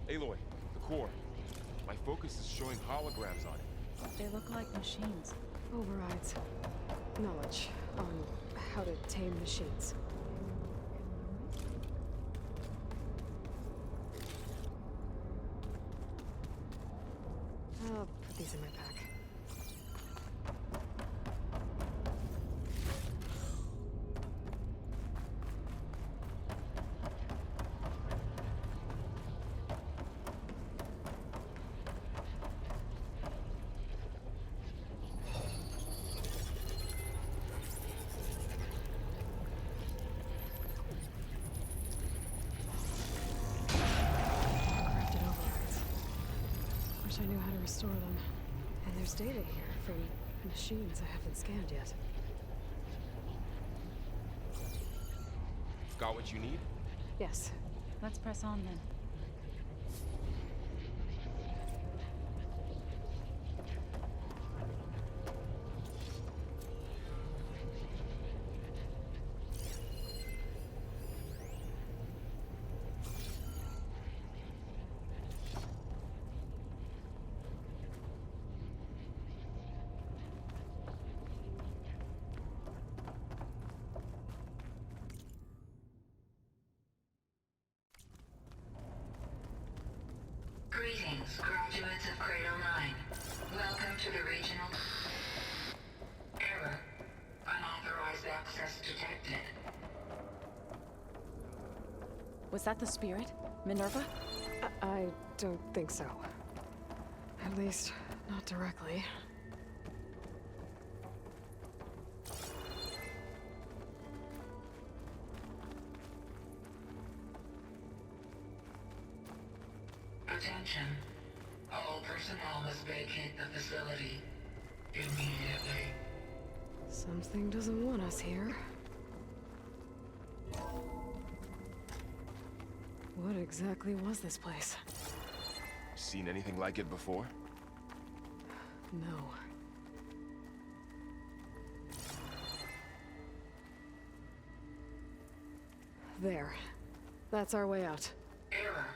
Aloy, the core. My focus is showing holograms on it. They look like machines. Overrides. Knowledge on how to tame machines. I'll put these in my pack. I knew how to restore them. And there's data here from machines I haven't scanned yet. Got what you need? Yes. Let's press on then. Greetings, graduates of Cradle 9. Welcome to the regional... Error. Unauthorized access detected. Was that the spirit? Minerva? I don't think so. At least, not directly. Attention. All personnel must vacate the facility immediately. Something doesn't want us here. What exactly was this place? Seen anything like it before? No. There. That's our way out. Error.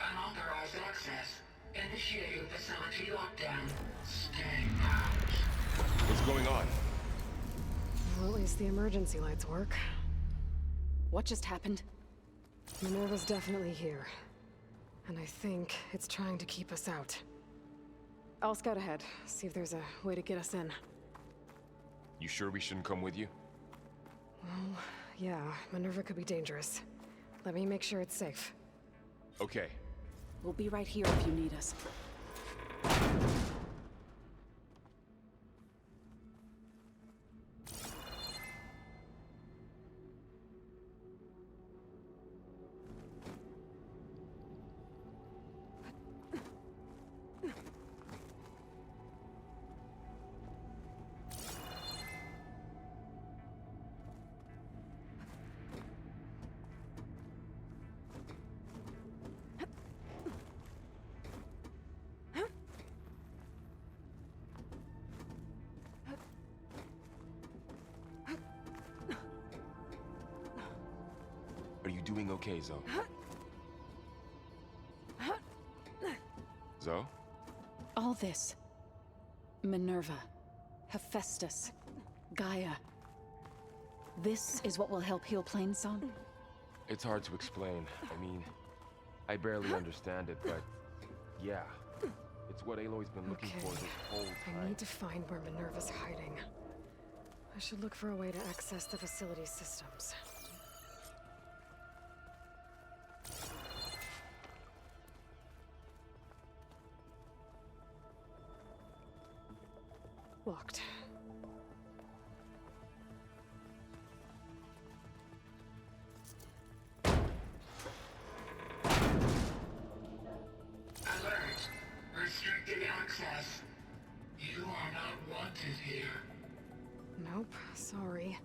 Unauthorized access. Initiating facility lockdown. Stay out. What's going on? Well, at least the emergency lights work. What just happened? Minerva's definitely here. And I think it's trying to keep us out. I'll scout ahead, see if there's a way to get us in. You sure we shouldn't come with you? Well, yeah, Minerva could be dangerous. Let me make sure it's safe. Okay. We'll be right here if you need us. Are you doing okay, Zoe? Zoe? All this. Minerva. Hephaestus. Gaia. This is what will help heal Plainsong? It's hard to explain. I mean, I barely understand it, but yeah. It's what Aloy's been looking for this whole time. I need to find where Minerva's hiding. I should look for a way to access the facility systems. Locked. Alert. Restricted access. You are not wanted here. Nope, sorry.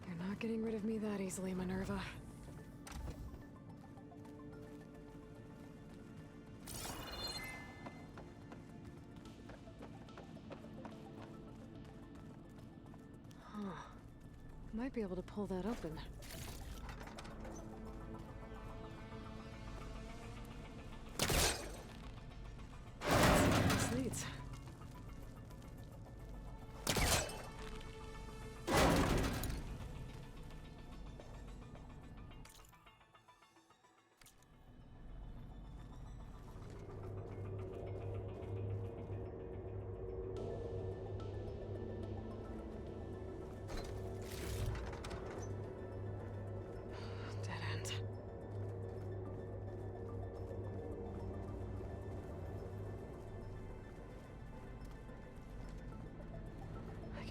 You're not getting rid of me that easily, Minerva. Might be able to pull that open.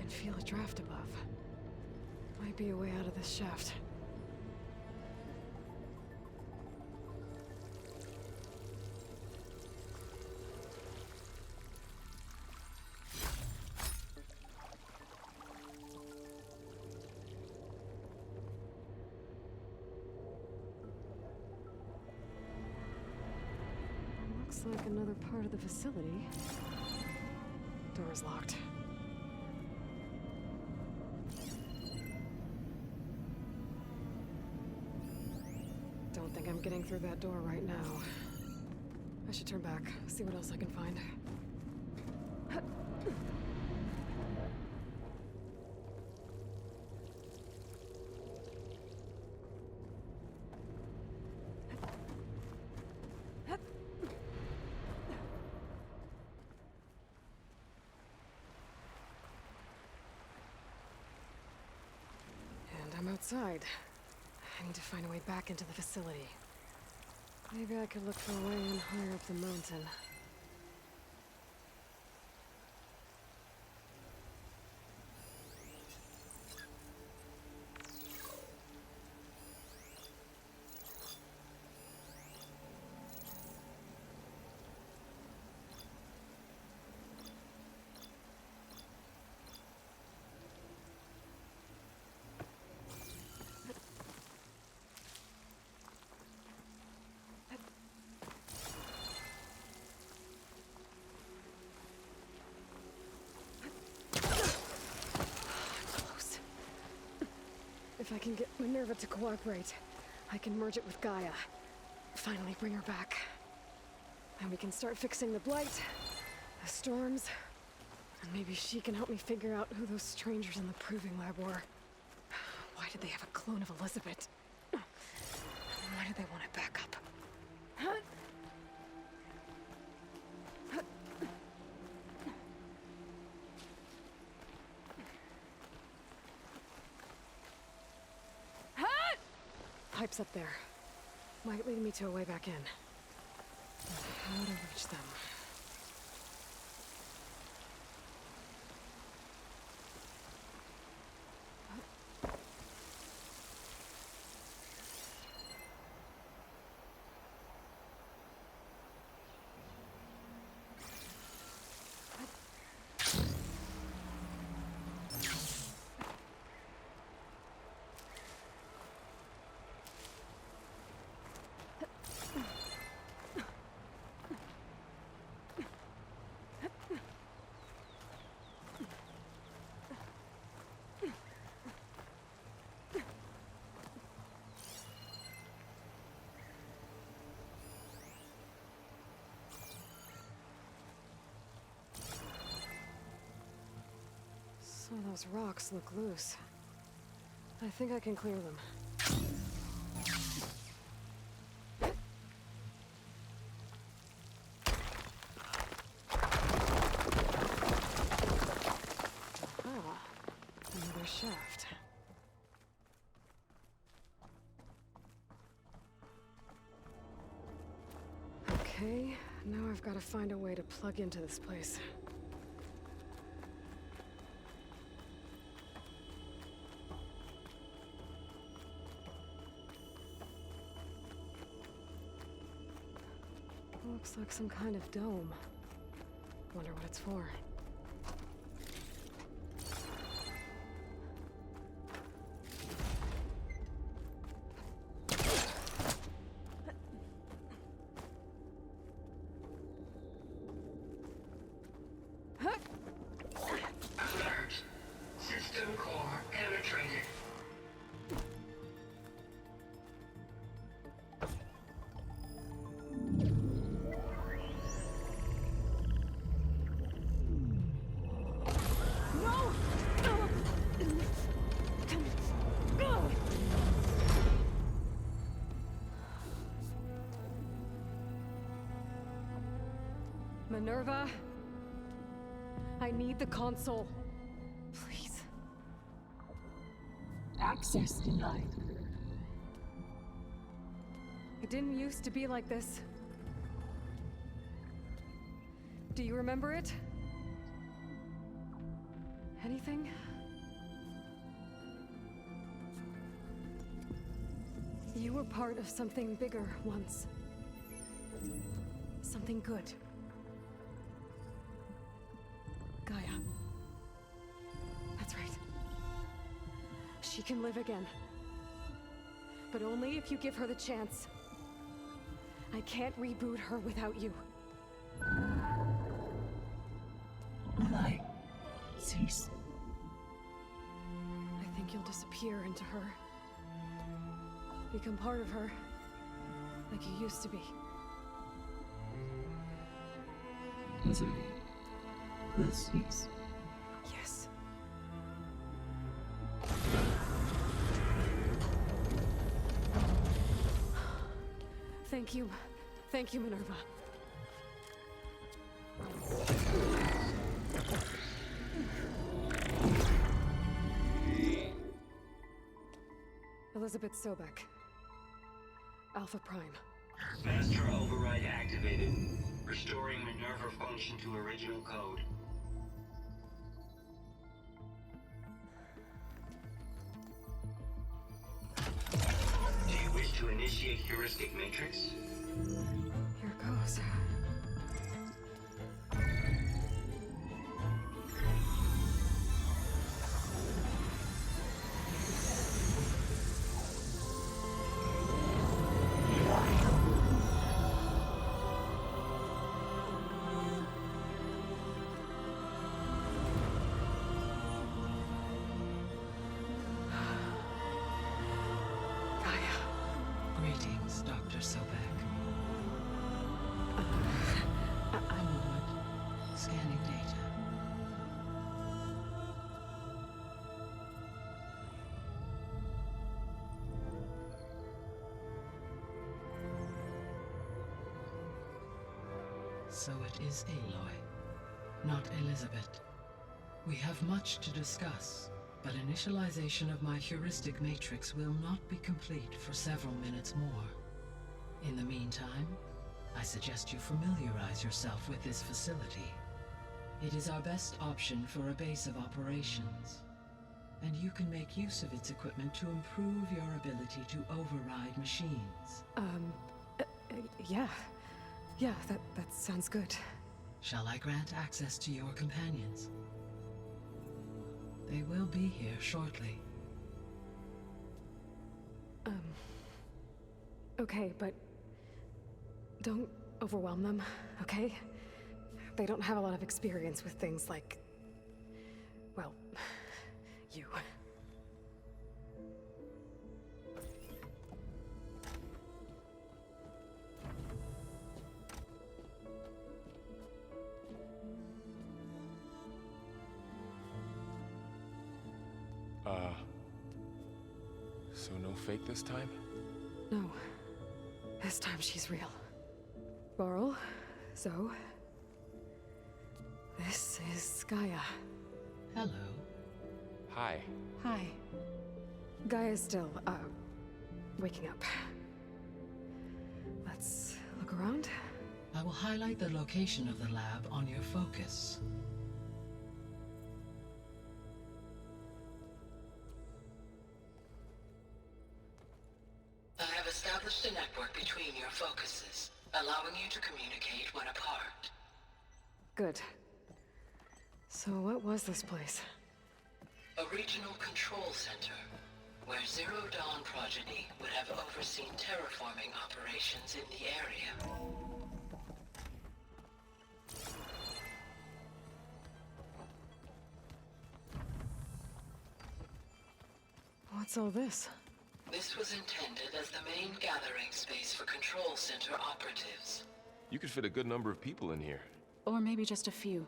can feel a draft above. Might be a way out of this shaft. Looks like another part of the facility. Door's locked. Don't think I'm getting through that door right now. I should turn back, see what else I can find. And I'm outside. I need to find a way back into the facility. Maybe I could look for a way in higher up the mountain. If I can get Minerva to cooperate, I can merge it with Gaia. Finally bring her back. And we can start fixing the blight, the storms, and maybe she can help me figure out who those strangers in the proving lab were. Why did they have a clone of Elizabeth? Why did they want it back up? Pipes up there. Might lead me to a way back in. How to reach them? Some of those rocks look loose. I think I can clear them. Ah, another shaft. Okay, now I've got to find a way to plug into this place. Looks like some kind of dome. Wonder what it's for. Alert. System core penetrated. Minerva? I need the console. Please. Access denied. It didn't used to be like this. Do you remember it? Anything? You were part of something bigger once. Something good. Gaia. That's right. She can live again. But only if you give her the chance. I can't reboot her without you. Like, cease. I think you'll disappear into her. Become part of her. Like you used to be. Desiree, let's cease. Yes. Thank you. Thank you, Minerva. Elizabeth Sobek. Alpha Prime. Master override activated. Restoring Minerva function to original code. Do you wish to initiate heuristic matrix? Here goes. Gaia. Greetings, Dr. Sobek. I'm Wood, scanning data. So it is Aloy, not Elizabeth. We have much to discuss, but initialization of my heuristic matrix will not be complete for several minutes more. In the meantime, I suggest you familiarize yourself with this facility. It is our best option for a base of operations, and you can make use of its equipment to improve your ability to override machines. Yeah. Yeah, that sounds good. Shall I grant access to your companions? They will be here shortly. Okay, but don't overwhelm them, okay? They don't have a lot of experience with things like, well, you. So no fake this time? No. This time she's real. Laurel, Zoe. This is Gaia. Hello. Hi. Hi. Gaia's still, waking up. Let's look around. I will highlight the location of the lab on your focus. I have established a network between your focuses, allowing you to communicate when apart. Good. So what was this place? A regional control center, where Zero Dawn progeny would have overseen terraforming operations in the area. What's all this? This was intended as the main gathering space for control center operatives. You could fit a good number of people in here. Or maybe just a few.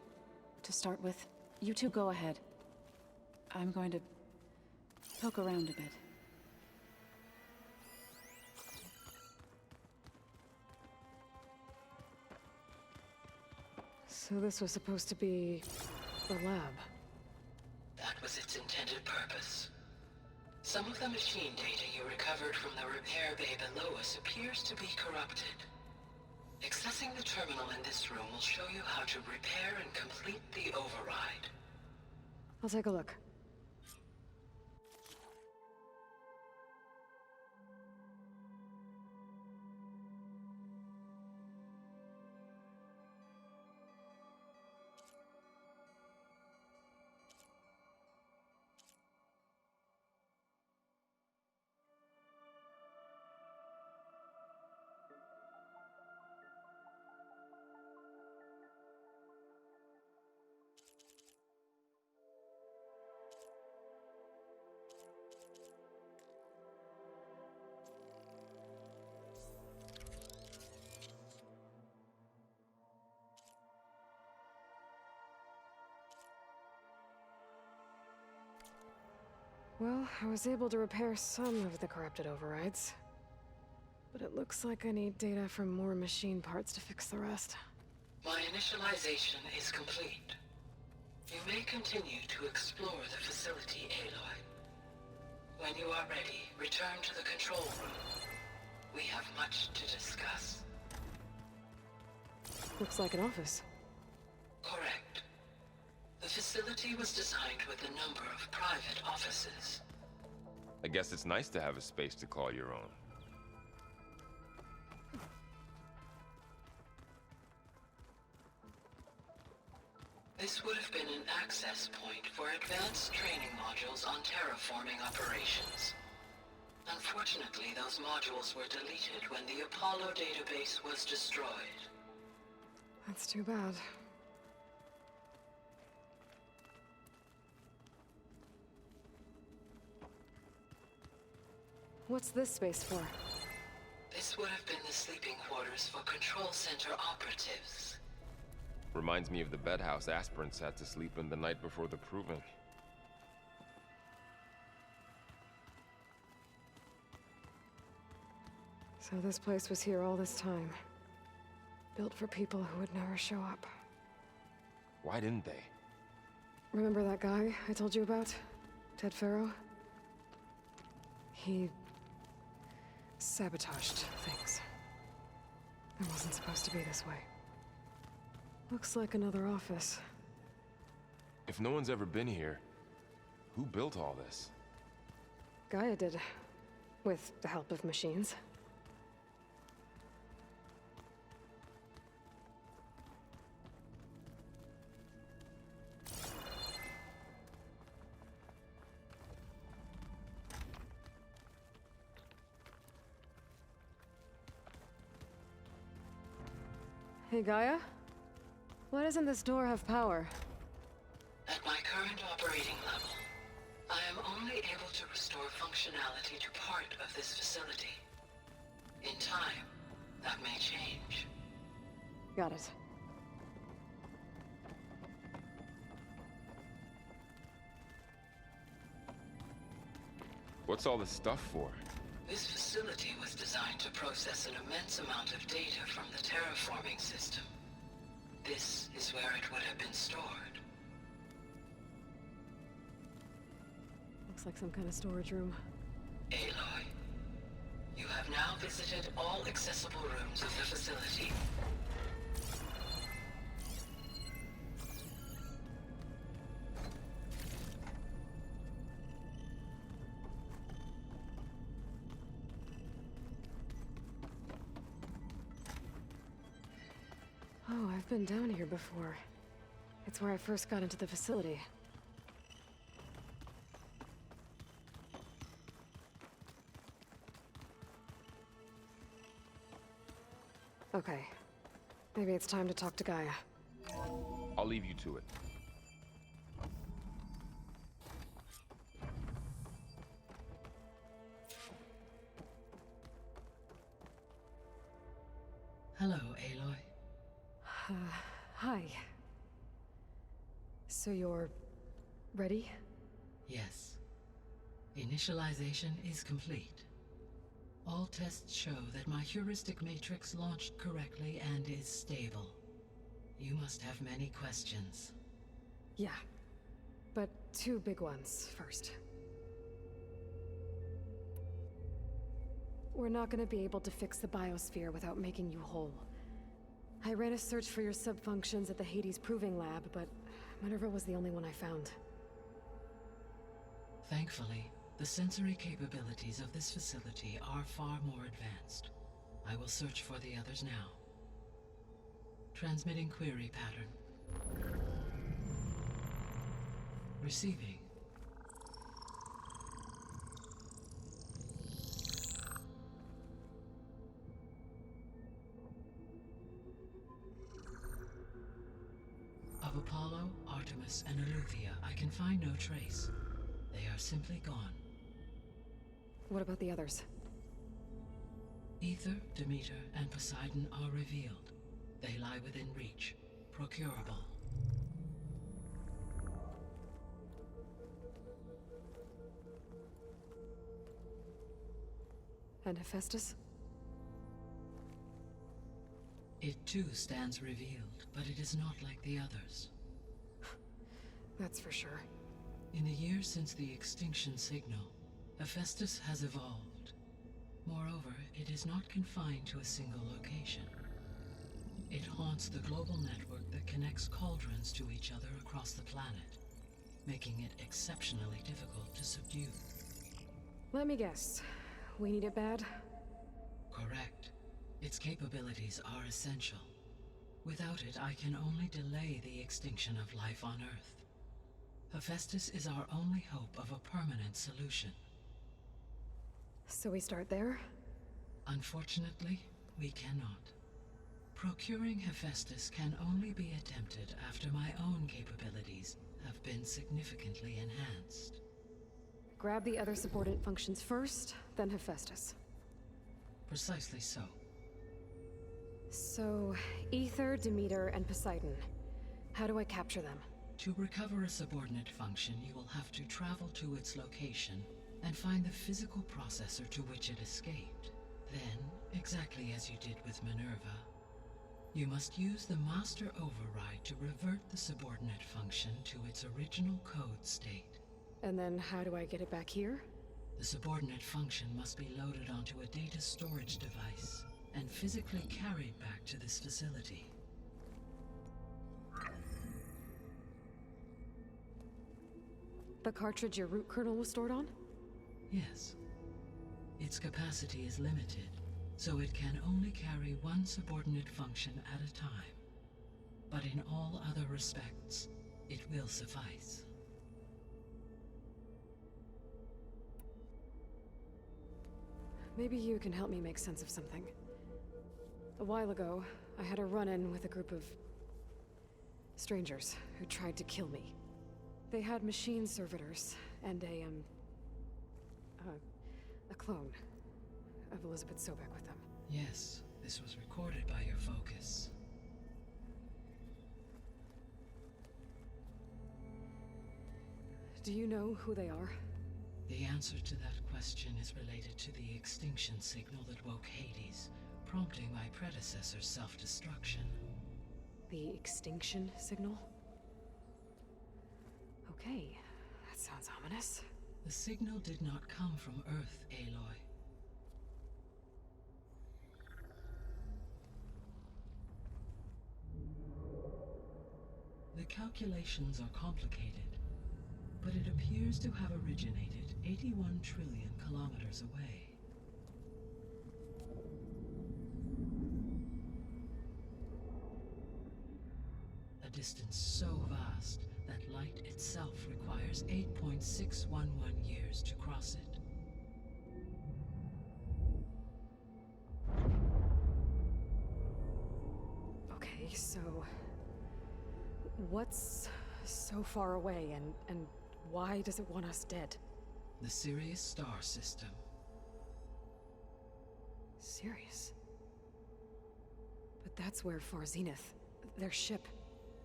To start with, you two go ahead. I'm going to poke around a bit. So this was supposed to be the lab. That was its intended purpose. Some of the machine data you recovered from the repair bay below us appears to be corrupted. Accessing the terminal in this room will show you how to repair and complete the override. I'll take a look. Well, I was able to repair some of the corrupted overrides. But it looks like I need data from more machine parts to fix the rest. My initialization is complete. You may continue to explore the facility, Aloy. When you are ready, return to the control room. We have much to discuss. Looks like an office. Correct. The facility was designed with a number of private offices. I guess it's nice to have a space to call your own. This would have been an access point for advanced training modules on terraforming operations. Unfortunately, those modules were deleted when the Apollo database was destroyed. That's too bad. What's this space for? This would have been the sleeping quarters for Control Center operatives. Reminds me of the bedhouse aspirants had to sleep in the night before the proving. So this place was here all this time. Built for people who would never show up. Why didn't they? Remember that guy I told you about? Ted Farrow? He sabotaged things. It wasn't supposed to be this way. Looks like another office. If no one's ever been here, who built all this? GAIA did. With the help of machines. Hey, Gaia? Why doesn't this door have power? At my current operating level, I am only able to restore functionality to part of this facility. In time, that may change. Got it. What's all this stuff for? This facility was designed to process an immense amount of data from the terraforming system. This is where it would have been stored. Looks like some kind of storage room. Aloy, you have now visited all accessible rooms of the facility. Oh, I've been down here before. It's where I first got into the facility. Okay. Maybe it's time to talk to Gaia. I'll leave you to it. Hello, Aloy. Hi. So you're ready? Yes. Initialization is complete. All tests show that my heuristic matrix launched correctly and is stable. You must have many questions. Yeah. But two big ones first. We're not gonna be able to fix the biosphere without making you whole. I ran a search for your subfunctions at the Hades Proving Lab, but Minerva was the only one I found. Thankfully, the sensory capabilities of this facility are far more advanced. I will search for the others now. Transmitting query pattern. Receiving. Of Apollo, Artemis, and Eleuthia, I can find no trace. They are simply gone. What about the others? Ether, Demeter, and Poseidon are revealed. They lie within reach, procurable. And Hephaestus? It too stands revealed, but it is not like the others. That's for sure. In the years since the extinction signal, Hephaestus has evolved. Moreover, it is not confined to a single location. It haunts the global network that connects cauldrons to each other across the planet, making it exceptionally difficult to subdue. Let me guess. We need it bad? Correct. Its capabilities are essential. Without it, I can only delay the extinction of life on Earth. Hephaestus is our only hope of a permanent solution. So we start there? Unfortunately, we cannot. Procuring Hephaestus can only be attempted after my own capabilities have been significantly enhanced. Grab the other subordinate functions first, then Hephaestus. Precisely so. So, Ether, Demeter, and Poseidon. How do I capture them? To recover a subordinate function, you will have to travel to its location and find the physical processor to which it escaped. Then, exactly as you did with Minerva, you must use the master override to revert the subordinate function to its original code state. And then how do I get it back here? The subordinate function must be loaded onto a data storage device and physically carried back to this facility. The cartridge your root kernel was stored on? Yes. Its capacity is limited, so it can only carry one subordinate function at a time. But in all other respects, it will suffice. Maybe you can help me make sense of something. A while ago, I had a run-in with a group of strangers who tried to kill me. They had machine servitors and a clone of Elizabeth Sobek with them. Yes, this was recorded by your focus. Do you know who they are? The answer to that question is related to the extinction signal that woke Hades, prompting my predecessor's self-destruction. The extinction signal? Okay, that sounds ominous. The signal did not come from Earth, Aloy. The calculations are complicated, but it appears to have originated 81 trillion kilometers away. A distance so vast that light itself requires 8.611 years to cross it. Okay, so what's so far away and why does it want us dead? The Sirius star system. Sirius? But that's where Far Zenith, their ship.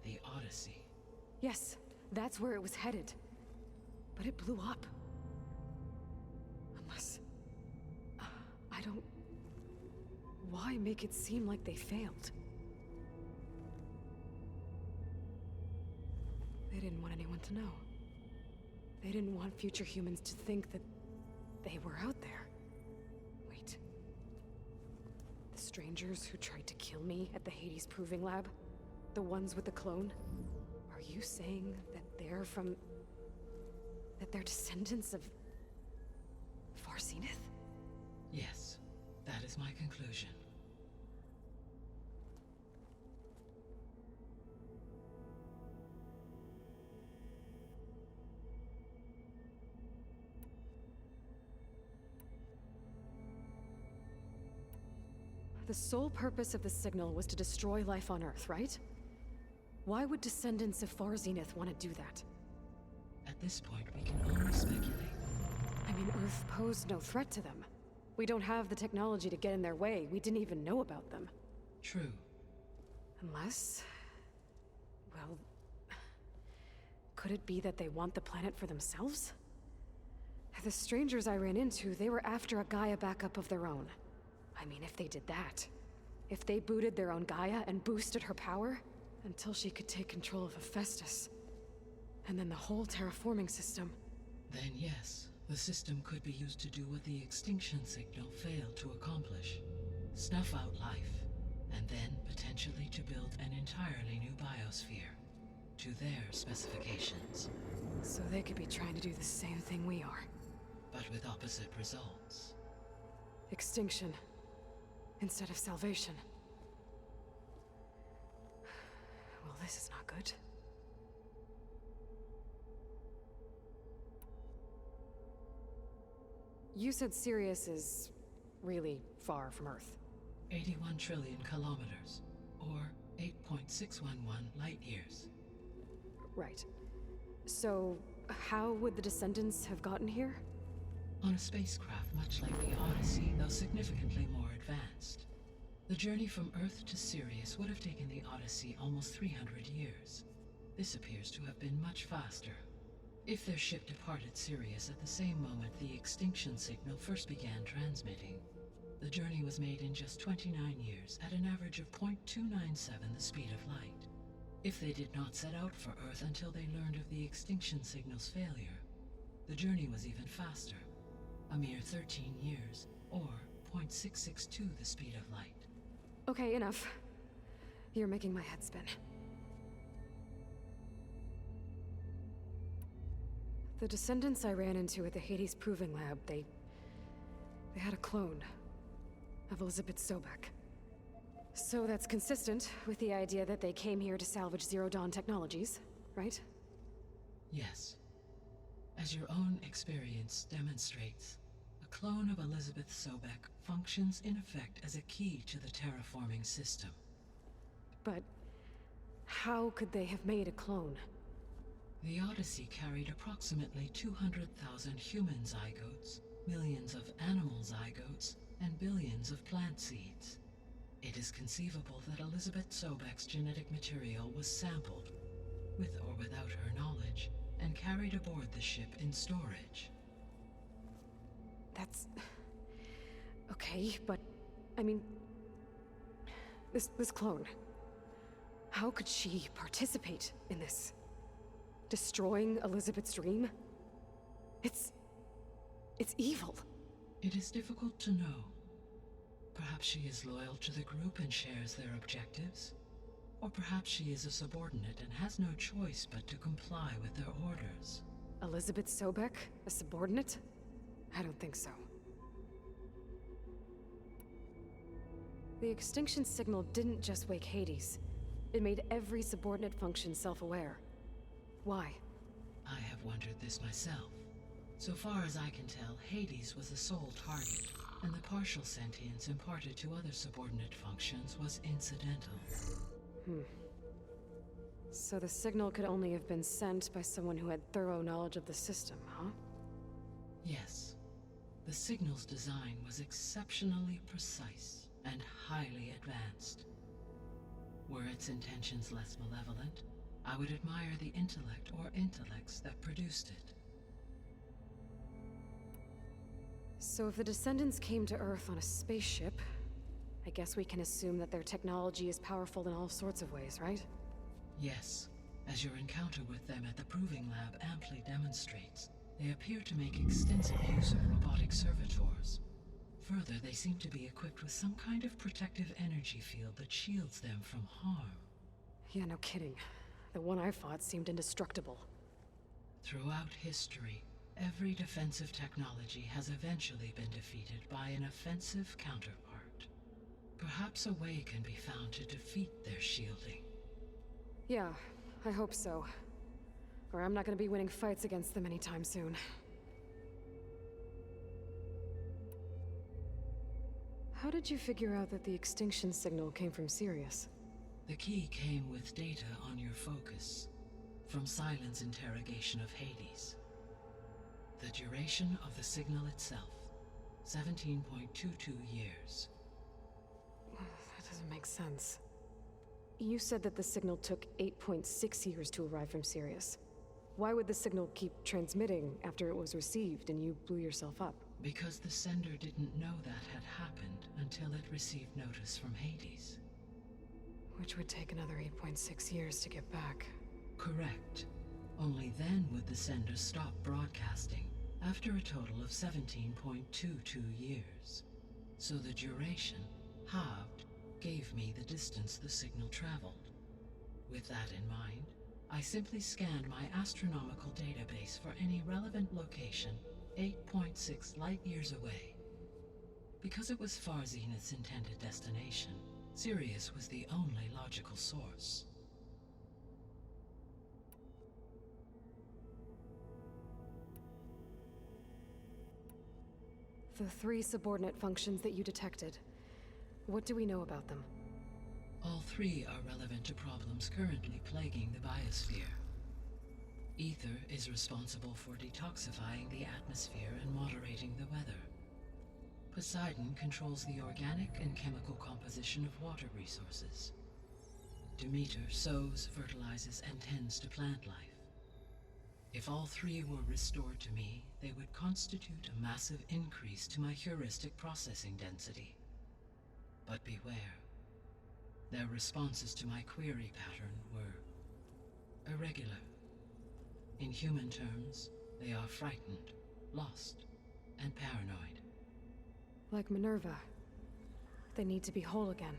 The Odyssey. Yes, that's where it was headed. But it blew up. Unless... I don't... Why make it seem like they failed? They didn't want anyone to know. They didn't want future humans to think that they were out there. Wait. The strangers who tried to kill me at the Hades Proving Lab? The ones with the clone? Are you saying that they're from... that they're descendants of... Far Zenith? Yes, that is my conclusion. The sole purpose of the signal was to destroy life on Earth, right? Why would descendants of Far Zenith want to do that? At this point, we can only speculate. I mean, Earth posed no threat to them. We don't have the technology to get in their way. We didn't even know about them. True. Unless... well... could it be that they want the planet for themselves? The strangers I ran into, they were after a Gaia backup of their own. I mean, if they did that. If they booted their own Gaia and boosted her power, until she could take control of Hephaestus. And then the whole terraforming system. Then yes, the system could be used to do what the extinction signal failed to accomplish. Snuff out life, and then potentially to build an entirely new biosphere, to their specifications. So they could be trying to do the same thing we are. But with opposite results. Extinction, instead of salvation. Well, this is not good. You said Sirius is really far from Earth. 81 trillion kilometers, or 8.611 light years. Right. So, how would the Descendants have gotten here? On a spacecraft much like the Odyssey, though significantly more advanced. The journey from Earth to Sirius would have taken the Odyssey almost 300 years. This appears to have been much faster. If their ship departed Sirius at the same moment the extinction signal first began transmitting, the journey was made in just 29 years at an average of 0.297 the speed of light. If they did not set out for Earth until they learned of the extinction signal's failure, the journey was even faster, a mere 13 years, or 0.662 the speed of light. Okay, enough. You're making my head spin. The Descendants I ran into at the Hades Proving Lab, they had a clone of Elizabeth Sobek. So that's consistent with the idea that they came here to salvage Zero Dawn technologies, right? Yes. As your own experience demonstrates, a clone of Elizabeth Sobek functions in effect as a key to the terraforming system. But how could they have made a clone? The Odyssey carried approximately 200,000 human zygotes, millions of animal zygotes, and billions of plant seeds. It is conceivable that Elizabeth Sobek's genetic material was sampled, with or without her knowledge, and carried aboard the ship in storage. That's... okay, but... I mean... This clone... How could she participate in this? Destroying Elizabeth's dream? It's evil. It is difficult to know. Perhaps she is loyal to the group and shares their objectives. Or perhaps she is a subordinate and has no choice but to comply with their orders. Elizabeth Sobek? A subordinate? I don't think so. The extinction signal didn't just wake Hades. It made every subordinate function self-aware. Why? I have wondered this myself. So far as I can tell, Hades was the sole target, and the partial sentience imparted to other subordinate functions was incidental. So the signal could only have been sent by someone who had thorough knowledge of the system, huh? Yes. The signal's design was exceptionally precise and highly advanced. Were its intentions less malevolent, I would admire the intellect or intellects that produced it. So if the Descendants came to Earth on a spaceship, I guess we can assume that their technology is powerful in all sorts of ways, right? Yes. As your encounter with them at the Proving Lab amply demonstrates, they appear to make extensive use of robotic servitors. Further, they seem to be equipped with some kind of protective energy field that shields them from harm. Yeah, no kidding. The one I fought seemed indestructible. Throughout history, every defensive technology has eventually been defeated by an offensive counterpart. Perhaps a way can be found to defeat their shielding. Yeah, I hope so. Or I'm not gonna be winning fights against them anytime soon. How did you figure out that the extinction signal came from Sirius? The key came with data on your focus, from Silent's interrogation of Hades. The duration of the signal itself, 17.22 years. That doesn't make sense. You said that the signal took 8.6 years to arrive from Sirius. Why would the signal keep transmitting after it was received and you blew yourself up? Because the sender didn't know that had happened until it received notice from Hades. Which would take another 8.6 years to get back. Correct. Only then would the sender stop broadcasting, after a total of 17.22 years. So the duration, halved, gave me the distance the signal traveled. With that in mind, I simply scanned my astronomical database for any relevant location 8.6 light-years away. Because it was far Zenith's intended destination, Sirius was the only logical source. The 3 subordinate functions that you detected. What do we know about them? All 3 are relevant to problems currently plaguing the biosphere. Ether is responsible for detoxifying the atmosphere and moderating the weather. Poseidon controls the organic and chemical composition of water resources. Demeter sows, fertilizes, and tends to plant life. If all 3 were restored to me, they would constitute a massive increase to my heuristic processing density. But beware. Their responses to my query pattern were irregular. In human terms, they are frightened, lost, and paranoid. Like Minerva. They need to be whole again.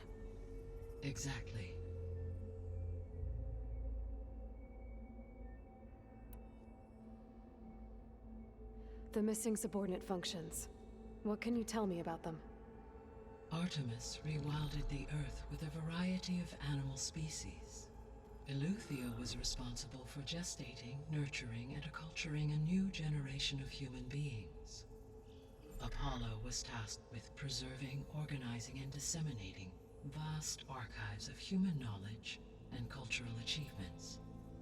Exactly. The missing subordinate functions. What can you tell me about them? Artemis rewilded the Earth with a variety of animal species. Eleuthia was responsible for gestating, nurturing, and acculturating a new generation of human beings. Apollo was tasked with preserving, organizing, and disseminating vast archives of human knowledge and cultural achievements.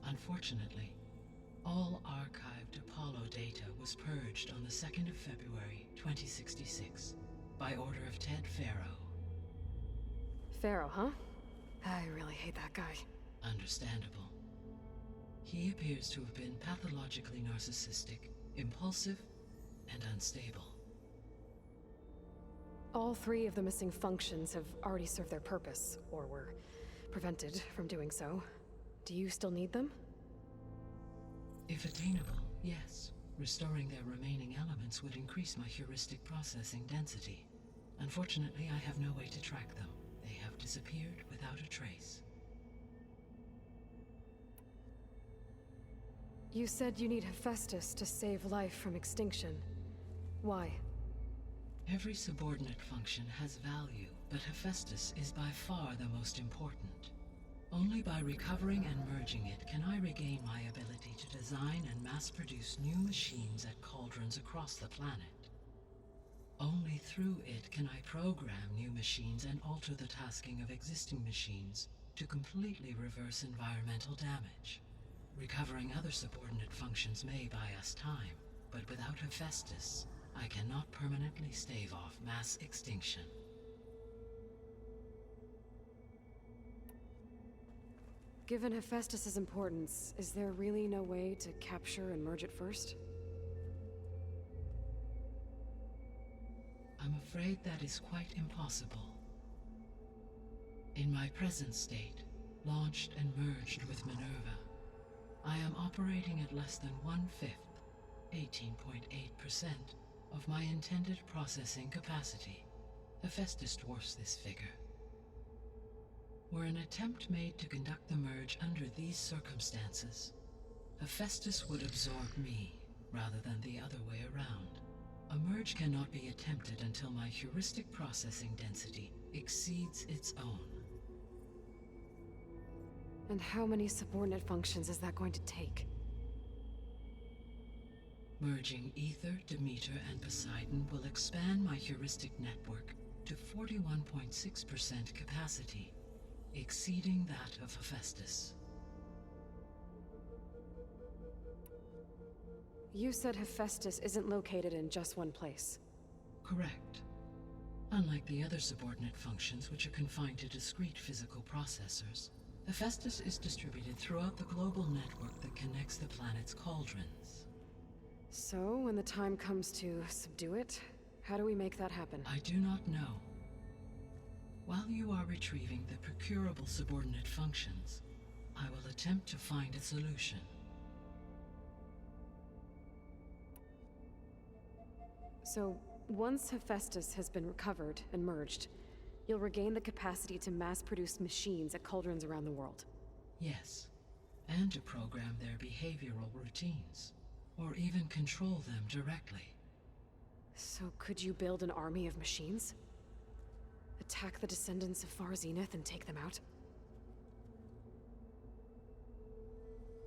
Unfortunately, all archived Apollo data was purged on the 2nd of February, 2066, by order of Ted Faro. Pharaoh, huh? I really hate that guy. Understandable. He appears to have been pathologically narcissistic, impulsive, and unstable. All 3 of the missing functions have already served their purpose, or were prevented from doing so. Do you still need them? If attainable, yes. Restoring their remaining elements would increase my heuristic processing density. Unfortunately, I have no way to track them. They have disappeared without a trace. You said you need Hephaestus to save life from extinction. Why? Every subordinate function has value, but Hephaestus is by far the most important. Only by recovering and merging it can I regain my ability to design and mass-produce new machines at cauldrons across the planet. Only through it can I program new machines and alter the tasking of existing machines to completely reverse environmental damage. Recovering other subordinate functions may buy us time, but without Hephaestus, I cannot permanently stave off mass extinction. Given Hephaestus's importance, is there really no way to capture and merge it first? I'm afraid that is quite impossible. In my present state, launched and merged with Minerva, I am operating at less than 1/5, 18.8%, of my intended processing capacity. Hephaestus dwarfs this figure. Were an attempt made to conduct the merge under these circumstances, Hephaestus would absorb me, rather than the other way around. A merge cannot be attempted until my heuristic processing density exceeds its own. And how many subordinate functions is that going to take? Merging Ether, Demeter, and Poseidon will expand my heuristic network to 41.6% capacity, exceeding that of Hephaestus. You said Hephaestus isn't located in just one place. Correct. Unlike the other subordinate functions, which are confined to discrete physical processors, Hephaestus is distributed throughout the global network that connects the planet's cauldrons. So, when the time comes to subdue it, how do we make that happen? I do not know. While you are retrieving the procurable subordinate functions, I will attempt to find a solution. So, once Hephaestus has been recovered and merged, you'll regain the capacity to mass-produce machines at cauldrons around the world. Yes, and to program their behavioral routines, or even control them directly. So could you build an army of machines? Attack the descendants of Far Zenith and take them out?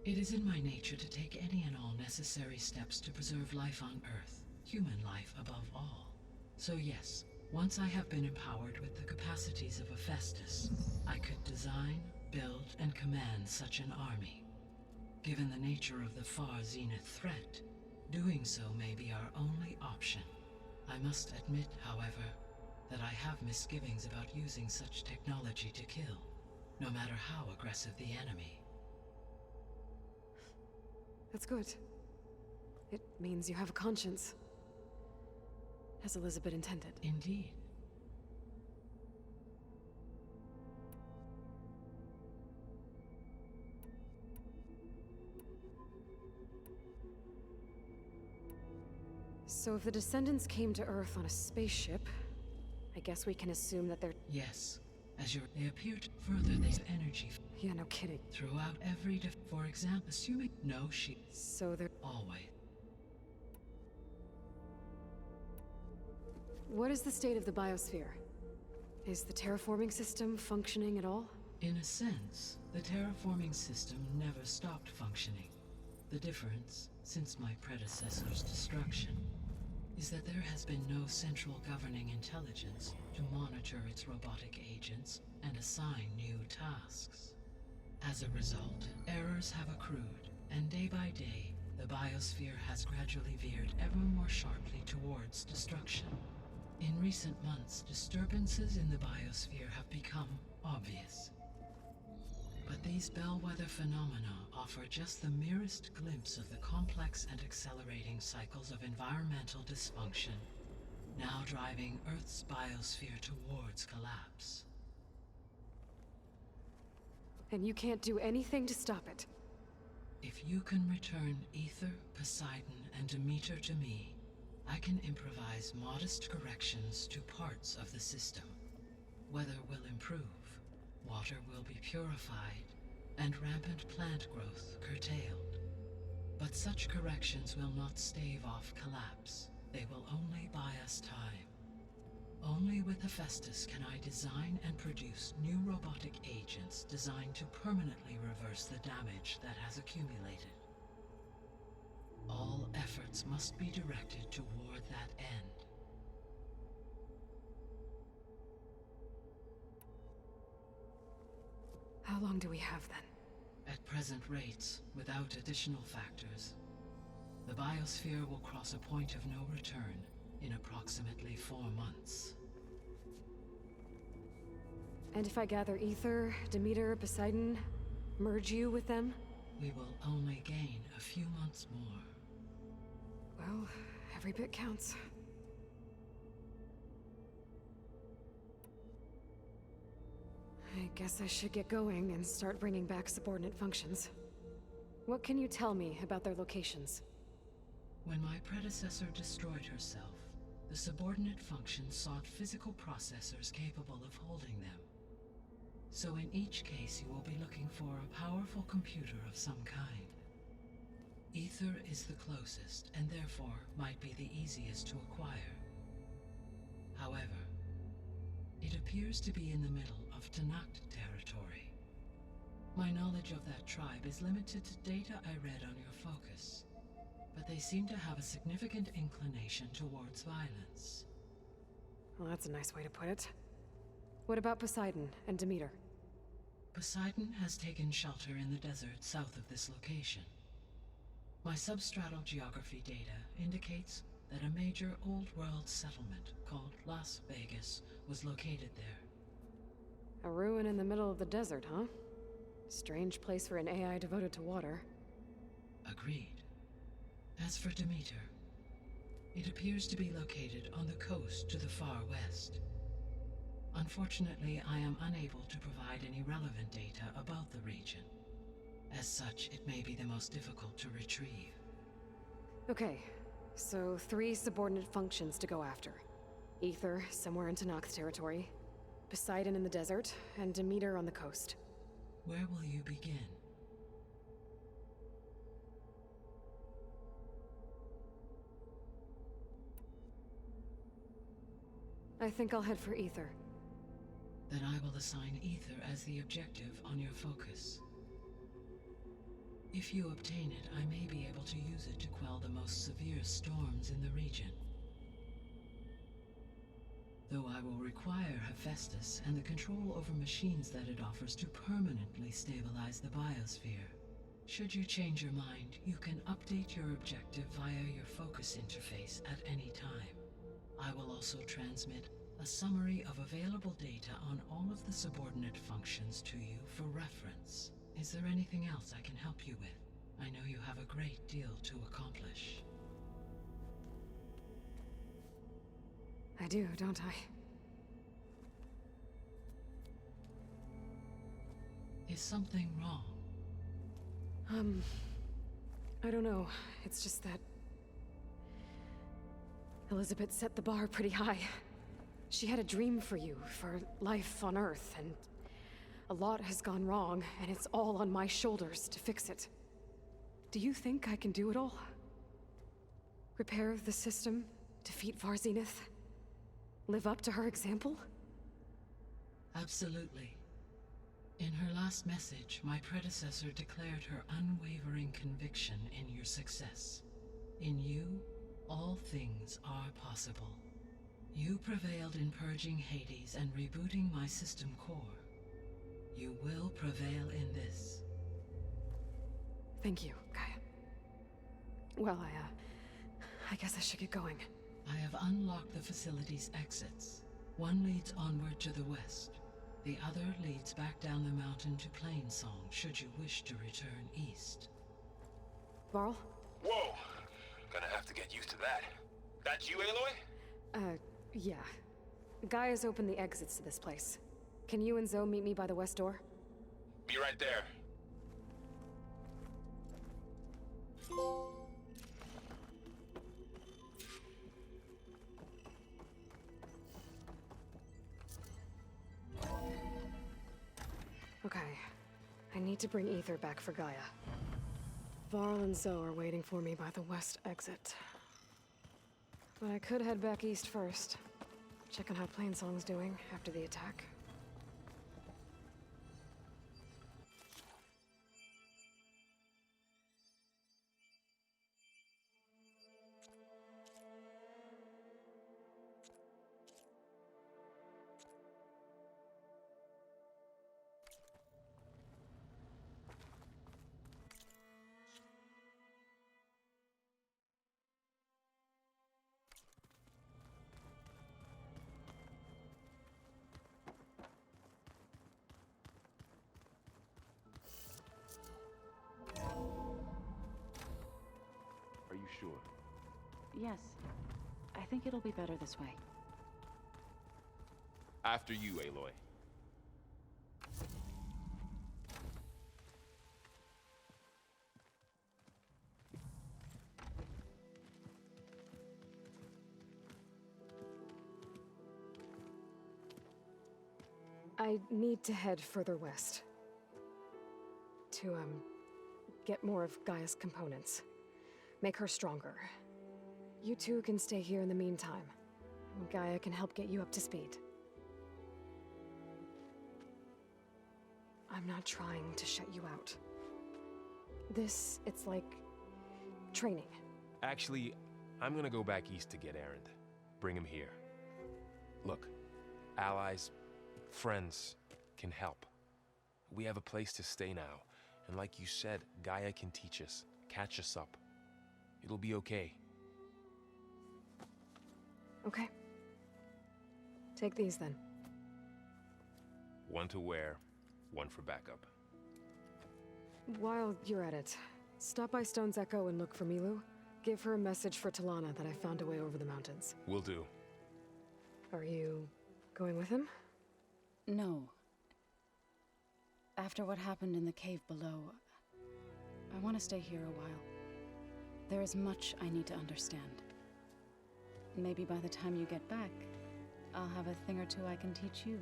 It is in my nature to take any and all necessary steps to preserve life on Earth, human life above all. So yes, once I have been empowered with the capacities of Hephaestus, I could design, build, and command such an army. Given the nature of the Far Zenith threat, doing so may be our only option. I must admit, however, that I have misgivings about using such technology to kill, no matter how aggressive the enemy. That's good. It means you have a conscience. As Elizabeth intended. Indeed. So if the descendants came to Earth on a spaceship, I guess we can assume that they're... Yes, they appear to further this energy Yeah, no kidding. throughout every for example, assuming no she So they're... always. What is the state of the biosphere? Is the terraforming system functioning at all? In a sense, the terraforming system never stopped functioning. The difference, since my predecessor's destruction, is that there has been no central governing intelligence to monitor its robotic agents and assign new tasks. As a result, errors have accrued, and day by day, the biosphere has gradually veered ever more sharply towards destruction. In recent months, disturbances in the biosphere have become obvious. But these bellwether phenomena offer just the merest glimpse of the complex and accelerating cycles of environmental dysfunction, now driving Earth's biosphere towards collapse. And you can't do anything to stop it? If you can return Ether, Poseidon, and Demeter to me, I can improvise modest corrections to parts of the system. Weather will improve, water will be purified, and rampant plant growth curtailed. But such corrections will not stave off collapse. They will only buy us time. Only with Hephaestus can I design and produce new robotic agents designed to permanently reverse the damage that has accumulated. All efforts must be directed toward that end. How long do we have then? At present rates, without additional factors, the biosphere will cross a point of no return in approximately 4 months. And if I gather Ether, Demeter, Poseidon, merge you with them? We will only gain a few months more. Well, every bit counts. I guess I should get going and start bringing back subordinate functions. What can you tell me about their locations? When my predecessor destroyed herself, the subordinate functions sought physical processors capable of holding them. So in each case you will be looking for a powerful computer of some kind. Ether is the closest, and therefore might be the easiest to acquire. However, it appears to be in the middle of Tanakh territory. My knowledge of that tribe is limited to data I read on your focus, but they seem to have a significant inclination towards violence. Well, that's a nice way to put it. What about Poseidon and Demeter? Poseidon has taken shelter in the desert south of this location. My substratal geography data indicates that a major old-world settlement called Las Vegas was located there. A ruin in the middle of the desert, huh? Strange place for an AI devoted to water. Agreed. As for Demeter, it appears to be located on the coast to the far west. Unfortunately, I am unable to provide any relevant data about the region. As such, it may be the most difficult to retrieve. Okay, so 3 subordinate functions to go after. Ether, somewhere in Tenakth territory. Poseidon in the desert, and Demeter on the coast. Where will you begin? I think I'll head for Ether. Then I will assign Ether as the objective on your focus. If you obtain it, I may be able to use it to quell the most severe storms in the region. Though I will require Hephaestus and the control over machines that it offers to permanently stabilize the biosphere. Should you change your mind, you can update your objective via your focus interface at any time. I will also transmit a summary of available data on all of the subordinate functions to you for reference. Is there anything else I can help you with? I know you have a great deal to accomplish. I do, don't I? Is something wrong? I don't know. It's just that Elizabeth set the bar pretty high. She had a dream for you, for life on Earth, and a lot has gone wrong, and it's all on my shoulders to fix it. Do you think I can do it all? Repair the system, defeat Varzenith, live up to her example? Absolutely. In her last message, my predecessor declared her unwavering conviction in your success. In you, all things are possible. You prevailed in purging Hades and rebooting my system core. You will prevail in this. Thank you, Gaia. Well, I guess I should get going. I have unlocked the facility's exits. One leads onward to the west. The other leads back down the mountain to Plainsong, should you wish to return east. Varl? Whoa! Gonna have to get used to that. That's you, Aloy? Yeah. Gaia's opened the exits to this place. Can you and Zoe meet me by the west door? Be right there. Okay. I need to bring Ether back for Gaia. Varl and Zoe are waiting for me by the west exit. But I could head back east first. Check on how Plainsong's doing after the attack. Are you sure? Yes. I think it'll be better this way. After you, Aloy. I need to head further west. To, get more of Gaia's components. Make her stronger. You two can stay here in the meantime. Gaia can help get you up to speed. I'm not trying to shut you out. It's like training. Actually, I'm gonna go back east to get Erend. Bring him here. Look, allies, friends can help. We have a place to stay now, and like you said, Gaia can teach us, catch us up. It'll be okay. Okay. Take these then. One to wear, one for backup. While you're at it, stop by Stone's Echo and look for Milu. Give her a message for Talana that I found a way over the mountains. Will do. Are you going with him? No. After what happened in the cave below, I want to stay here a while. There is much I need to understand. Maybe by the time you get back, I'll have a thing or two I can teach you.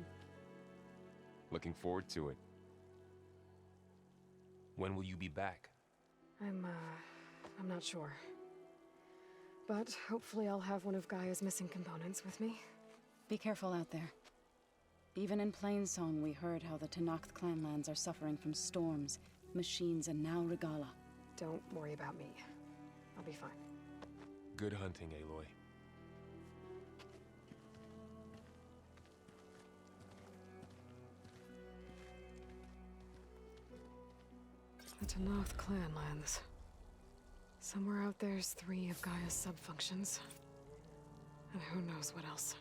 Looking forward to it. When will you be back? I'm not sure. But hopefully I'll have one of Gaia's missing components with me. Be careful out there. Even in Plainsong, we heard how the Tenakth clanlands are suffering from storms, machines, and now Regala. Don't worry about me. I'll be fine. Good hunting, Aloy. The Tenakth clanlands. Somewhere out there's 3 of Gaia's sub-functions. And who knows what else.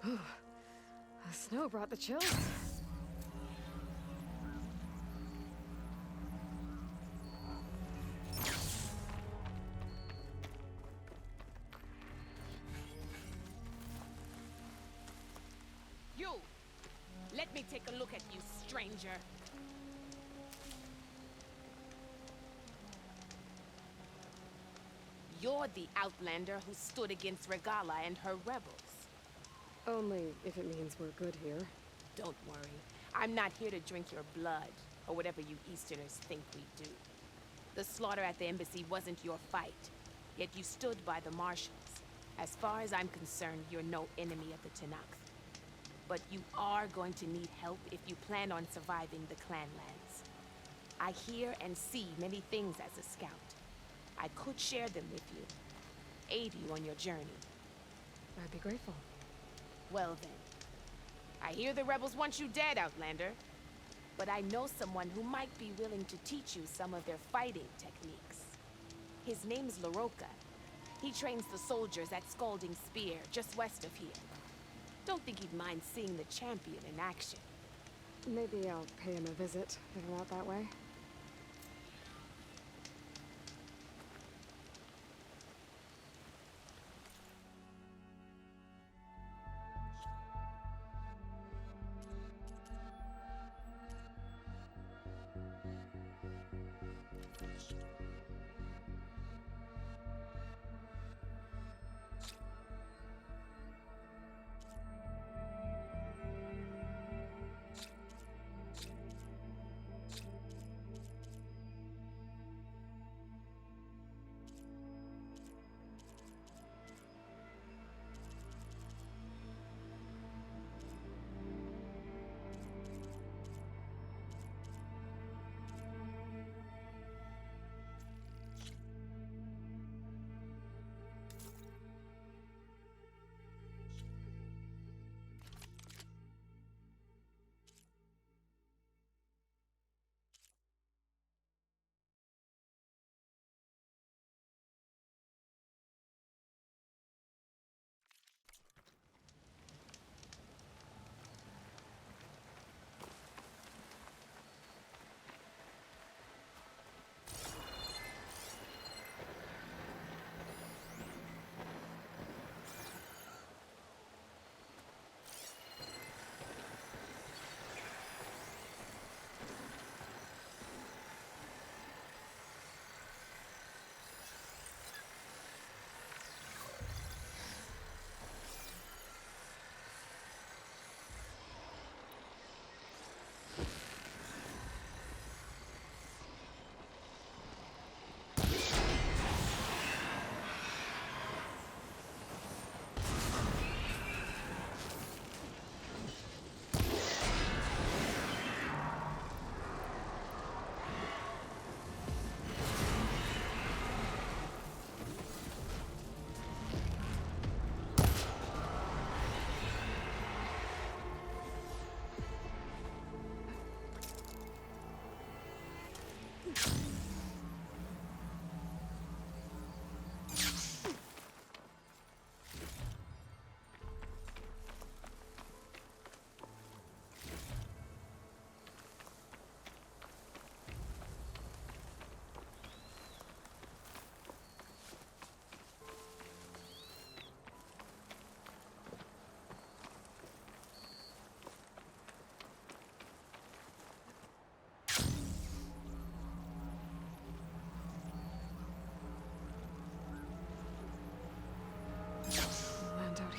The snow brought the chills. You! Let me take a look at you, stranger. You're the Outlander who stood against Regala and her rebels. Only if it means we're good here. Don't worry. I'm not here to drink your blood, or whatever you Easterners think we do. The slaughter at the embassy wasn't your fight, yet you stood by the Marshals. As far as I'm concerned, you're no enemy of the Tenakth. But you are going to need help if you plan on surviving the clanlands. I hear and see many things as a scout. I could share them with you, aid you on your journey. I'd be grateful. Well then, I hear the rebels want you dead, Outlander. But I know someone who might be willing to teach you some of their fighting techniques. His name's LaRocca. He trains the soldiers at Scalding Spear, just west of here. Don't think he'd mind seeing the champion in action. Maybe I'll pay him a visit if I'm out that way.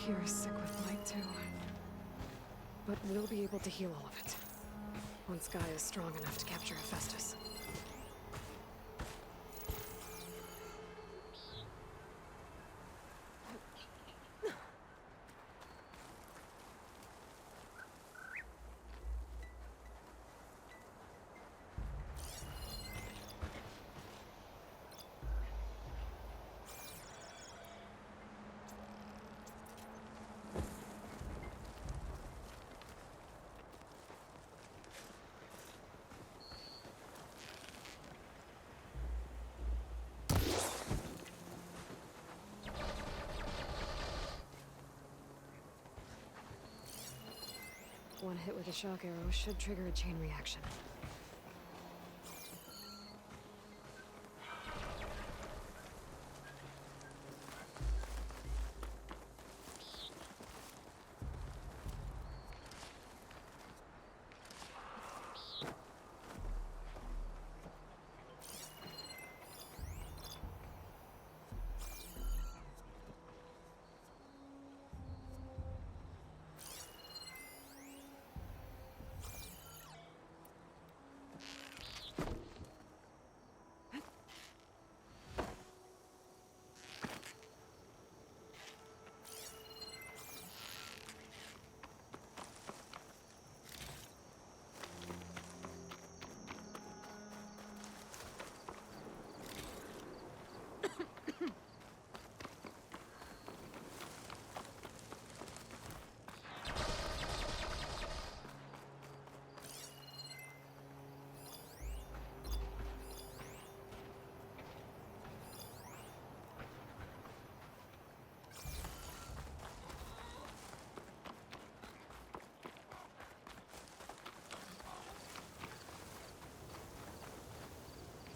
here is sick with blight too. But we'll be able to heal all of it. Once Gaia is strong enough to capture Hephaestus. One hit with a shock arrow should trigger a chain reaction.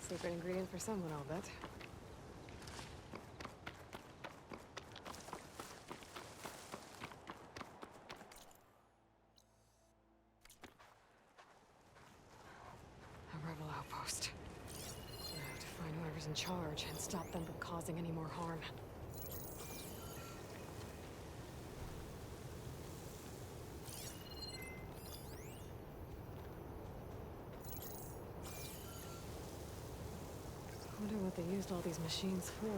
Secret ingredient for someone, I'll bet. A rebel outpost. I have to find whoever's in charge and stop them from causing any more harm. I wonder what they used all these machines for.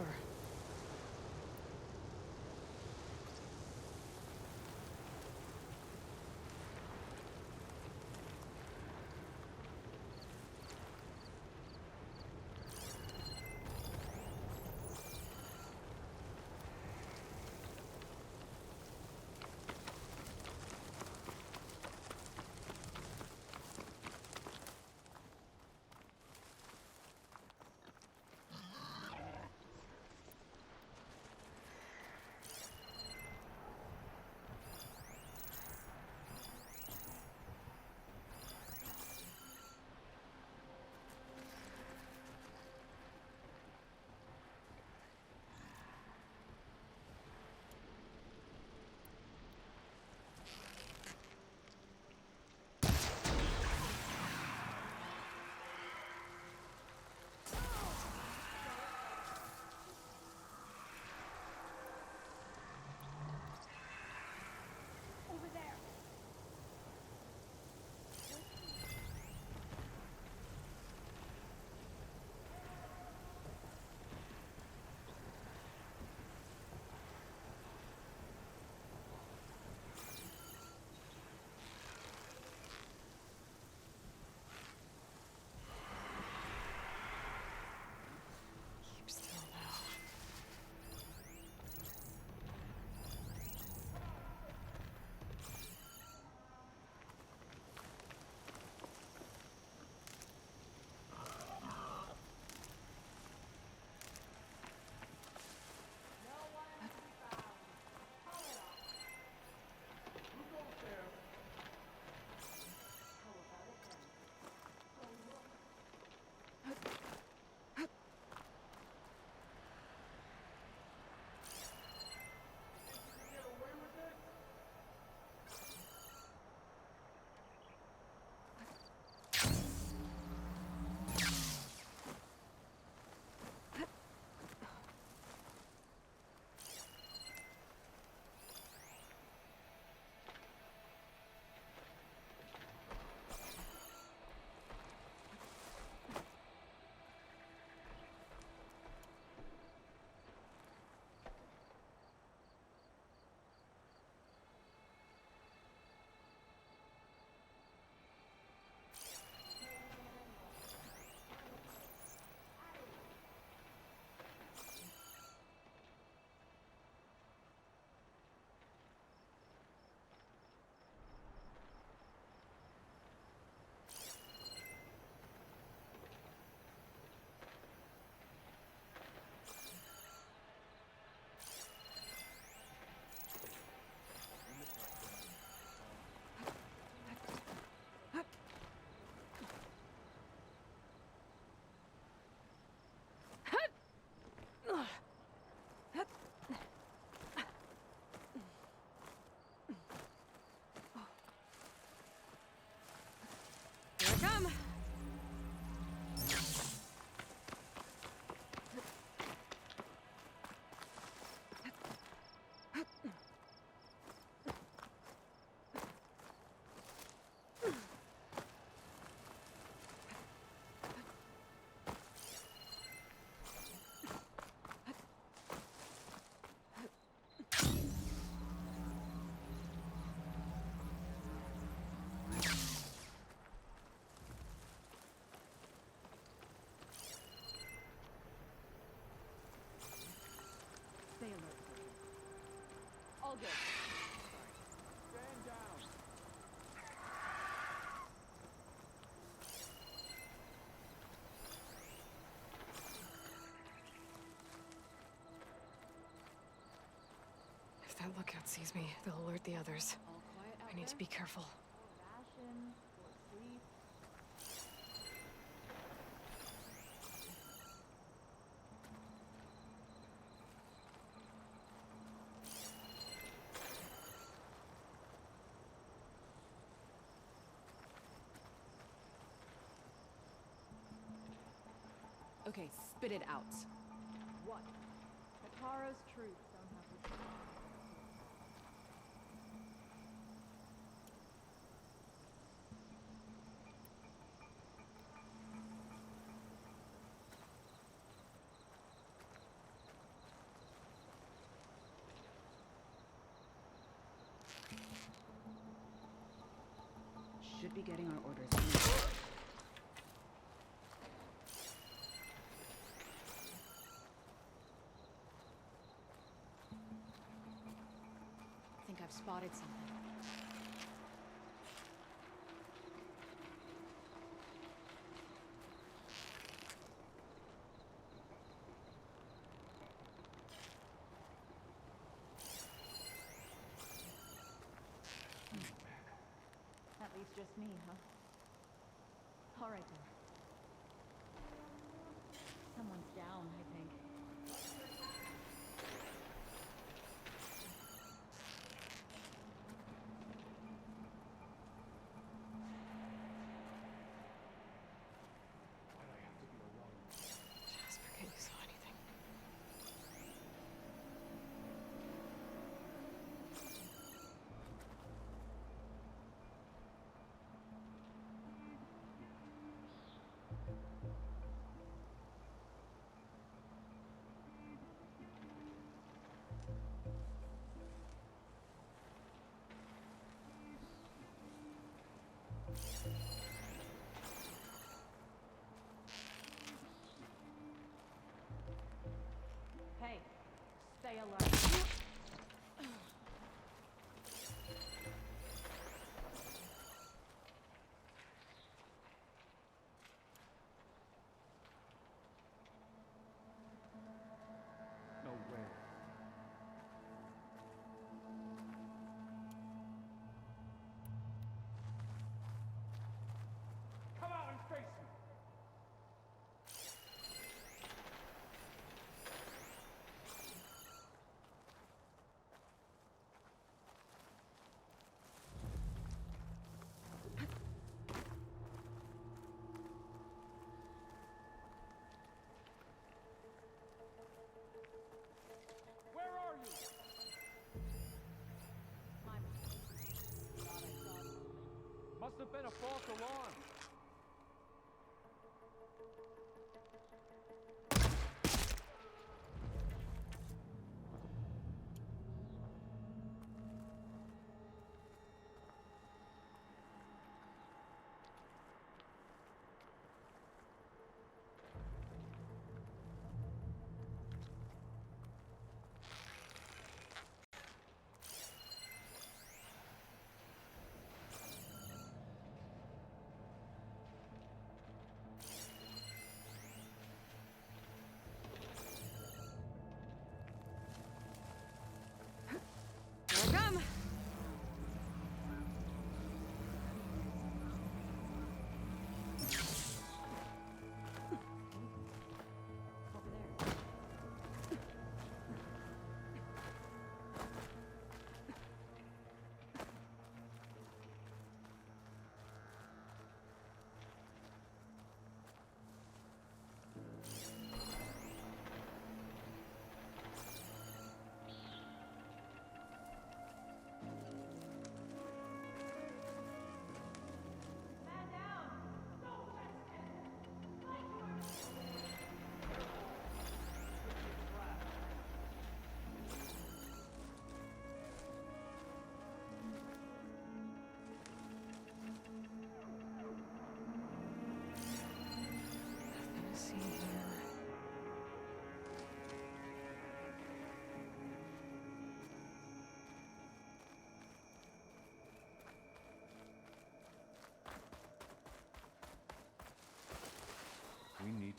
All good. Stand down. If that lookout sees me, they'll alert the others. All quiet out I need to be careful. Ration or sleep. Okay, spit it out. What? Kataro's truth don't have to be. Should be getting our orders now. I think I've spotted something. At least just me, huh? All right then. Someone's down, I think. Jasper, can you saw anything? Hey, stay alert. No way. Come out and face me. Where are you? My thought I saw something. Must have been a false alarm.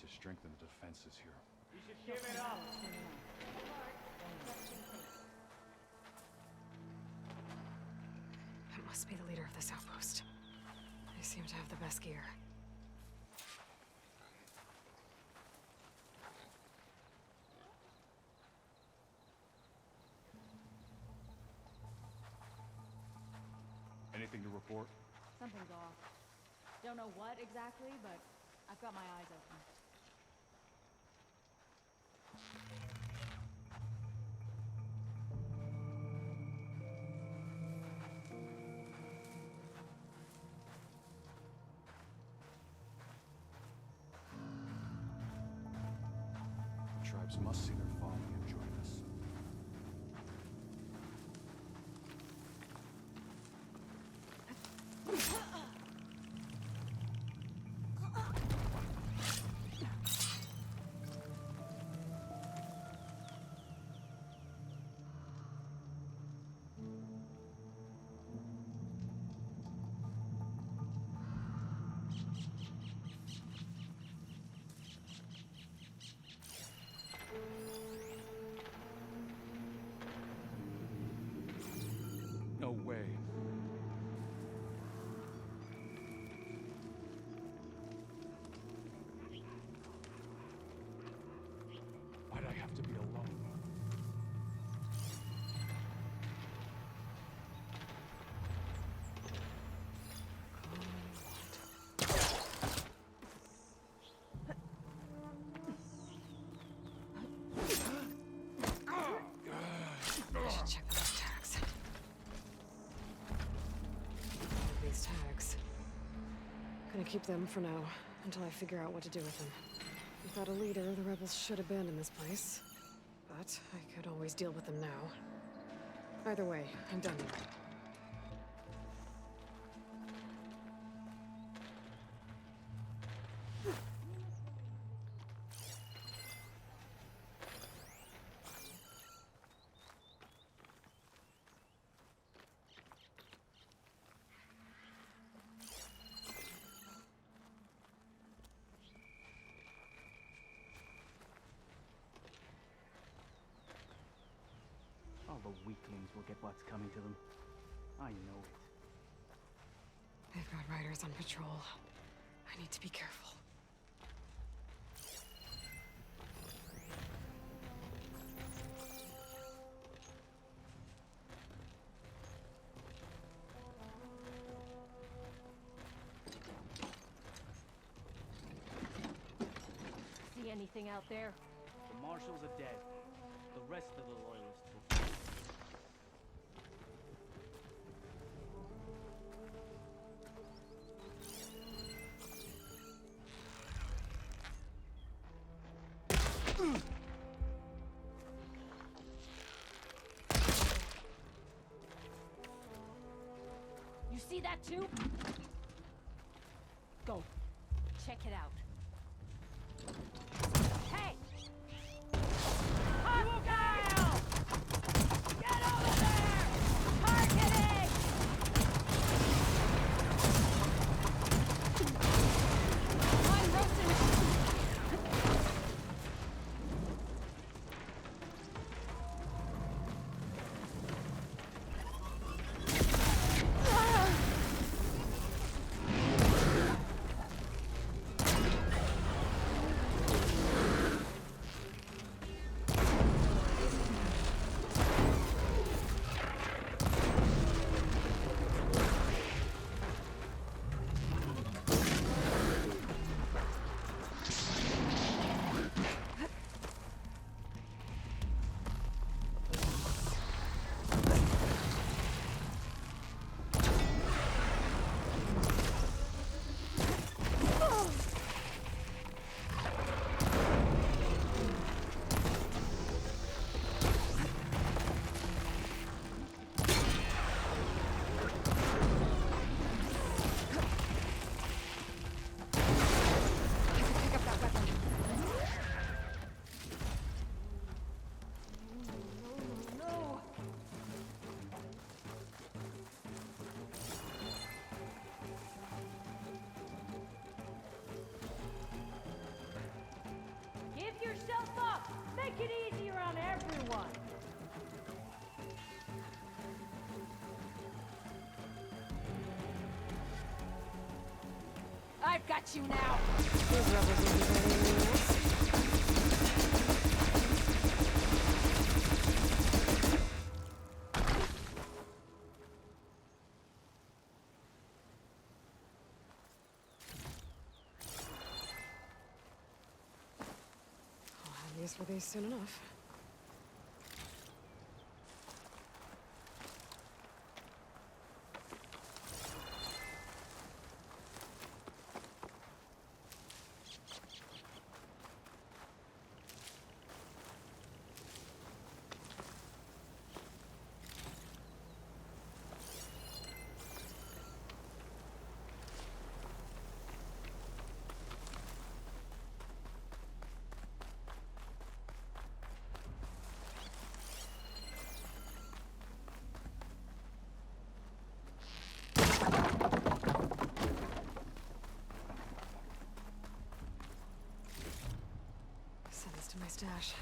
to strengthen the defenses here. You should give it up. It must be the leader of this outpost. They seem to have the best gear. Anything to report? Something's off. Don't know what exactly, but I've got my eyes open. The tribes must see their folly and join us. No way. Why'd I have to be alone? I should check those tags. These tags. Gonna keep them for now, until I figure out what to do with them. Without a leader, the rebels should abandon this place. But I could always deal with them now. Either way, I'm done here. All the weaklings will get what's coming to them. I know it. They've got riders on patrol. I need to be careful. See anything out there? The marshals are dead. The rest of the loyalists will... You see that too? Go. Check it out. Hey! Hostile! Get over there! Targeting! One roasting. it easier on everyone. I've got you now. These rebels will be ready next. I'll have use for these soon enough. Send this to my stash.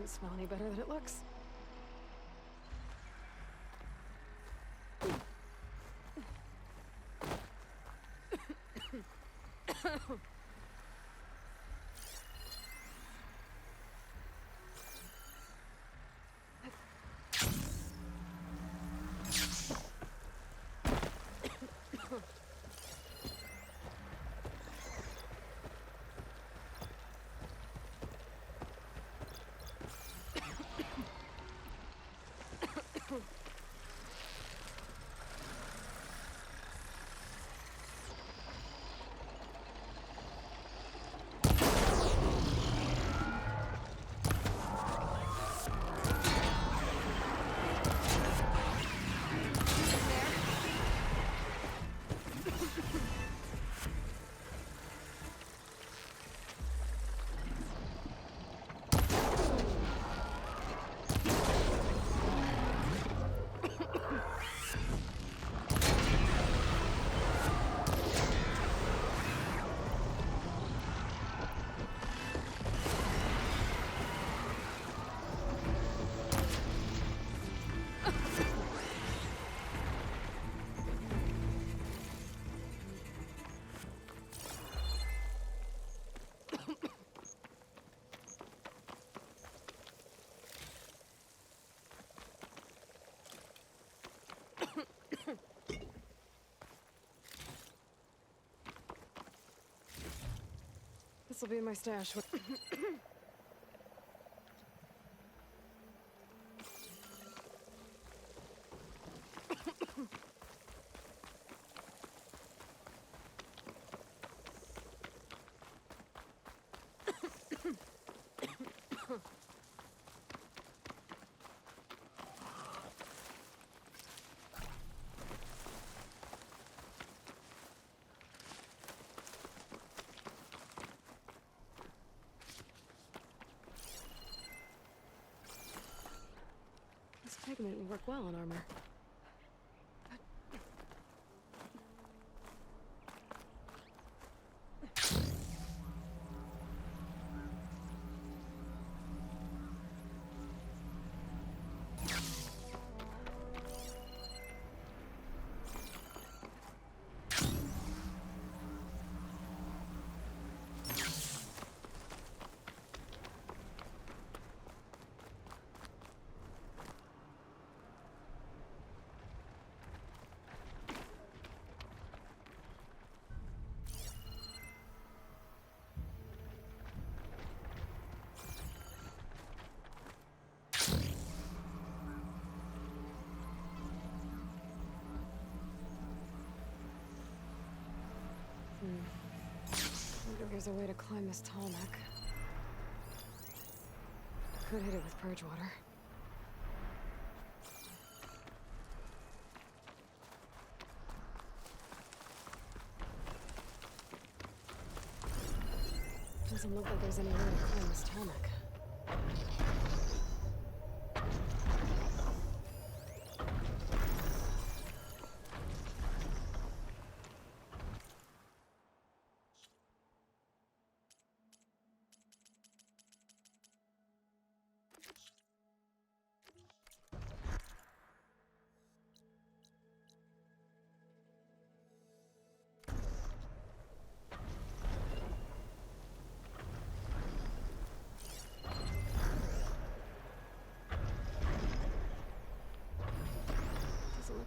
doesn't smell any better than it looks. This'll be in my stash. This pigment will work well on armor. Wonder if there's a way to climb this tall neck. Could hit it with purge water. Doesn't look like there's any way to climb this tall neck.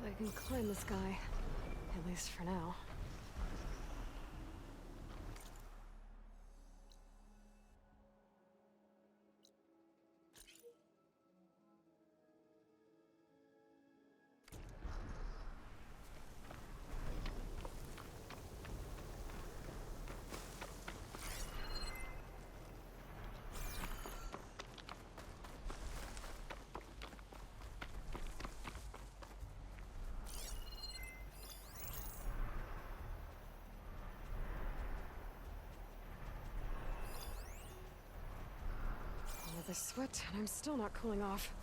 I can climb this guy, at least for now. All of this sweat, and I'm still not cooling off.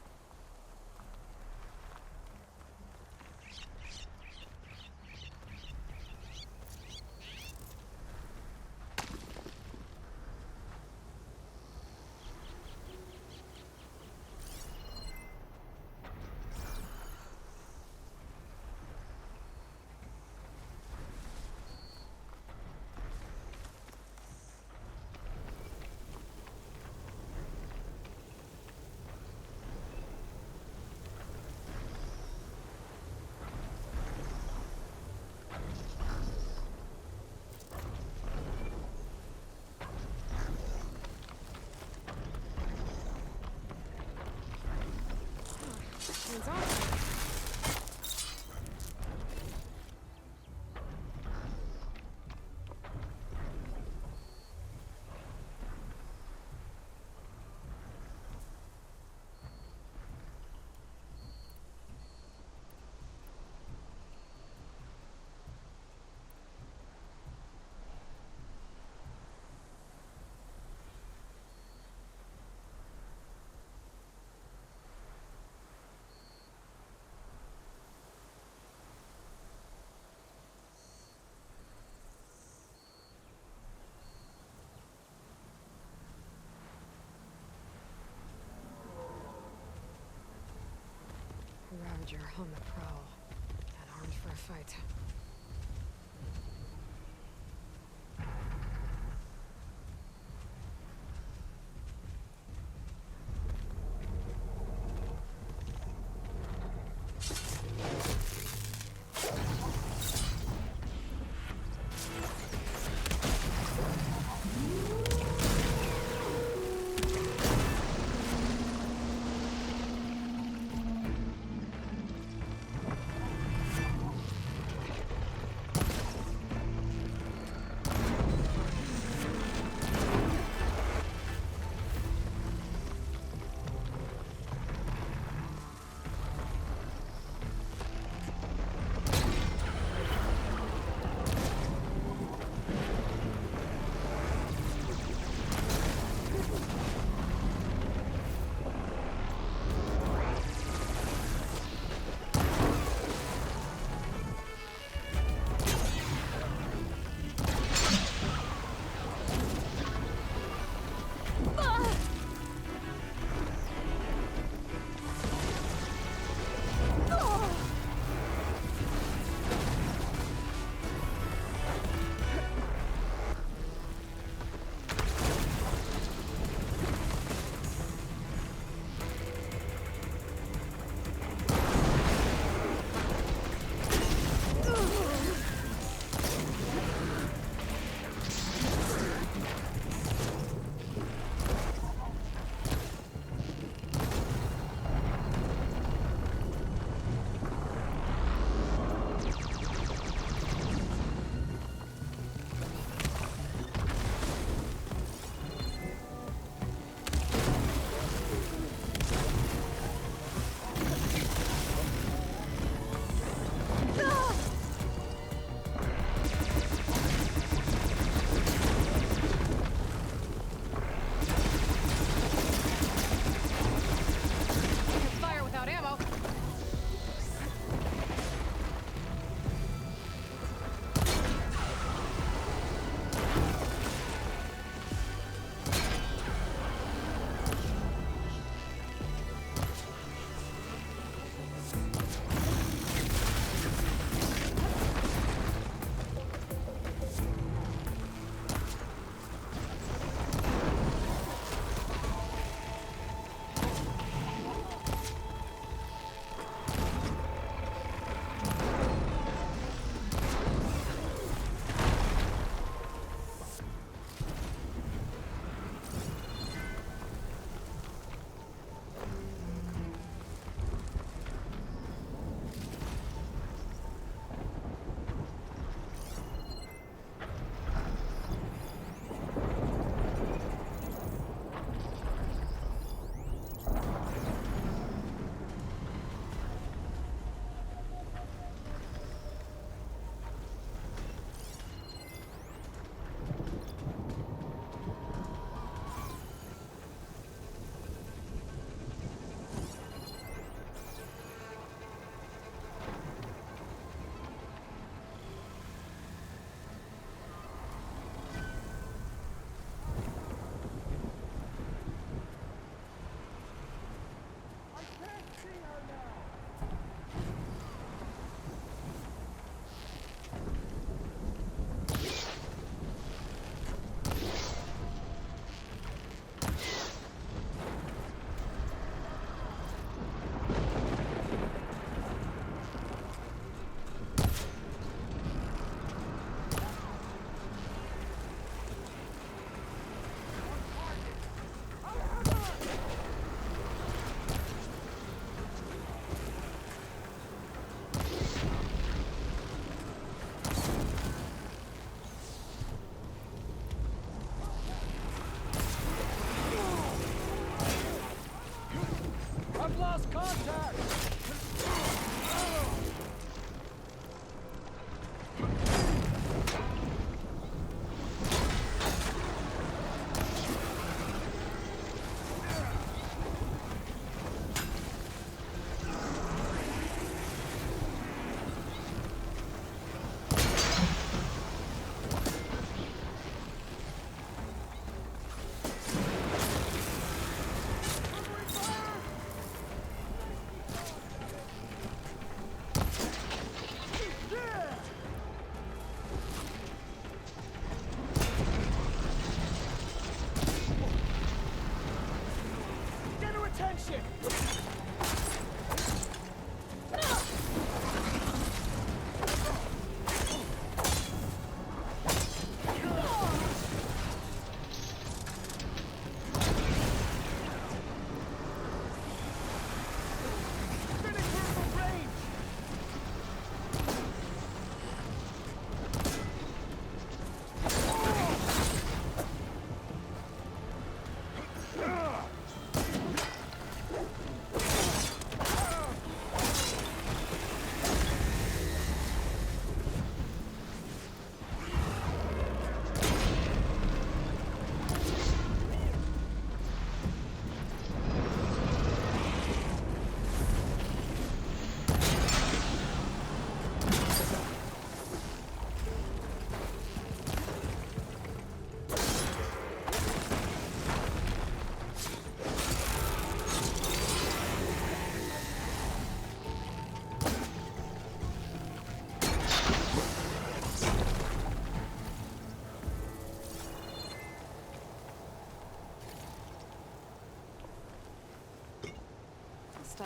hands-on. Ravager on the prowl, and armed for a fight.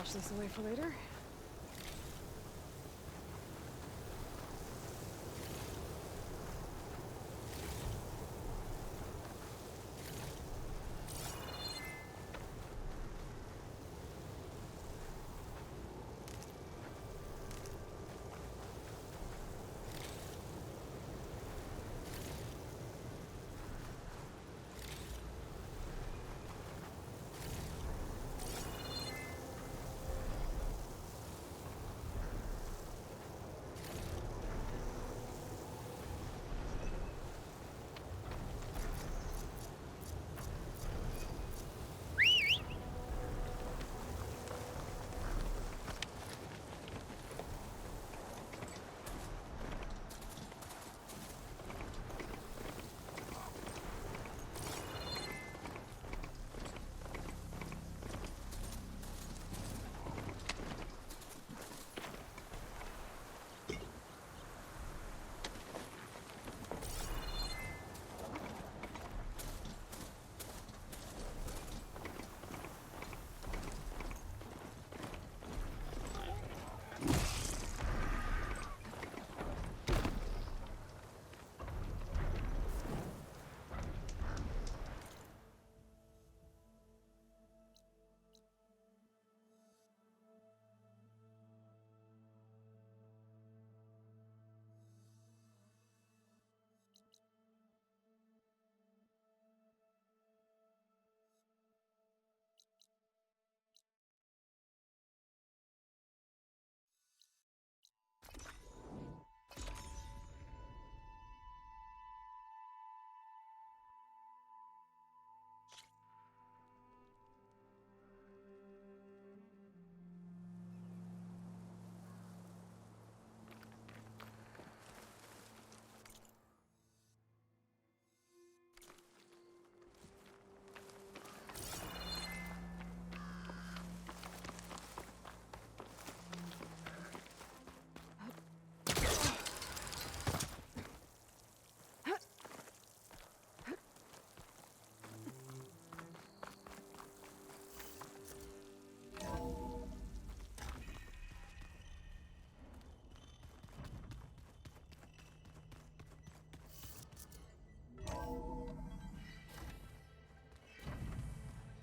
stash this away for later.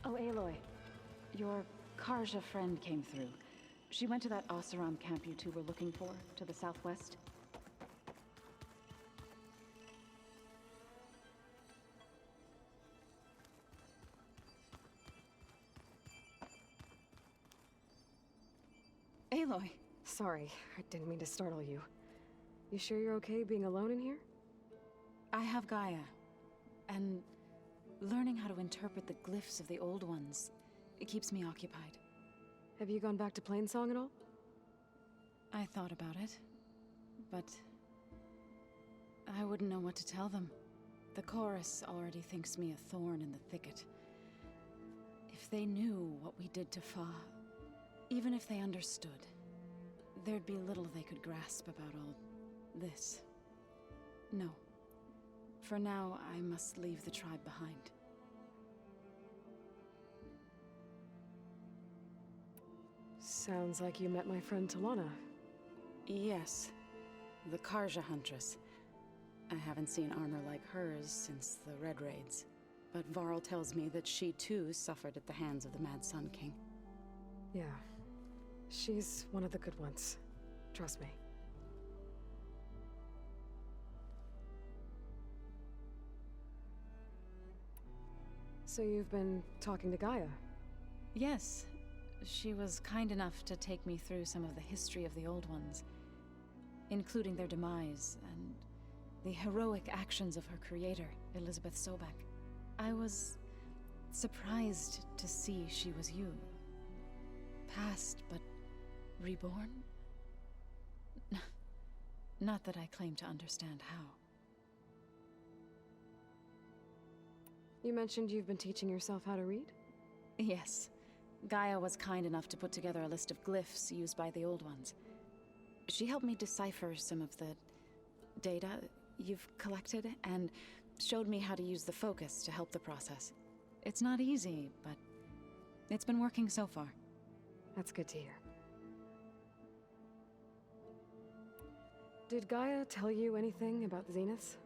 Oh, Aloy. Your Karja friend came through. She went to that Oseram camp you two were looking for, to the southwest. Aloy! Sorry, I didn't mean to startle you. You sure you're okay being alone in here? I have Gaia, and learning how to interpret the glyphs of the old ones, it keeps me occupied. Have you gone back to Plainsong at all? I thought about it, but I wouldn't know what to tell them. The chorus already thinks me a thorn in the thicket. If they knew what we did to Fa, even if they understood, there'd be little they could grasp about all this. No. For now, I must leave the tribe behind. Sounds like you met my friend Talana. Yes. The Karja Huntress. I haven't seen armor like hers since the Red Raids. But Varl tells me that she too suffered at the hands of the Mad Sun King. Yeah. She's one of the good ones. Trust me. So you've been talking to Gaia? Yes. She was kind enough to take me through some of the history of the Old Ones, including their demise and the heroic actions of her creator, Elizabeth Sobek. I was surprised to see she was you. Past, but reborn? Not that I claim to understand how. You mentioned you've been teaching yourself how to read? Yes. Gaia was kind enough to put together a list of glyphs used by the Old Ones. She helped me decipher some of the data you've collected, and showed me how to use the focus to help the process. It's not easy, but it's been working so far. That's good to hear. Did Gaia tell you anything about the Zeniths?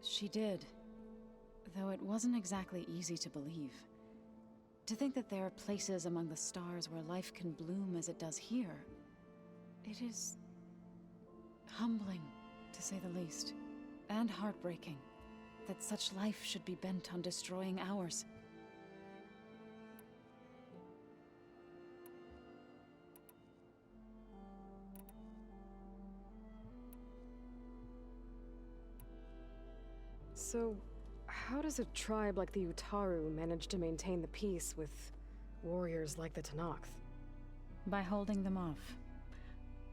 She did. Though it wasn't exactly easy to believe. To think that there are places among the stars where life can bloom as it does here. It is humbling, to say the least. And heartbreaking. That such life should be bent on destroying ours. So, how does a tribe like the Utaru manage to maintain the peace with warriors like the Tenakth? By holding them off.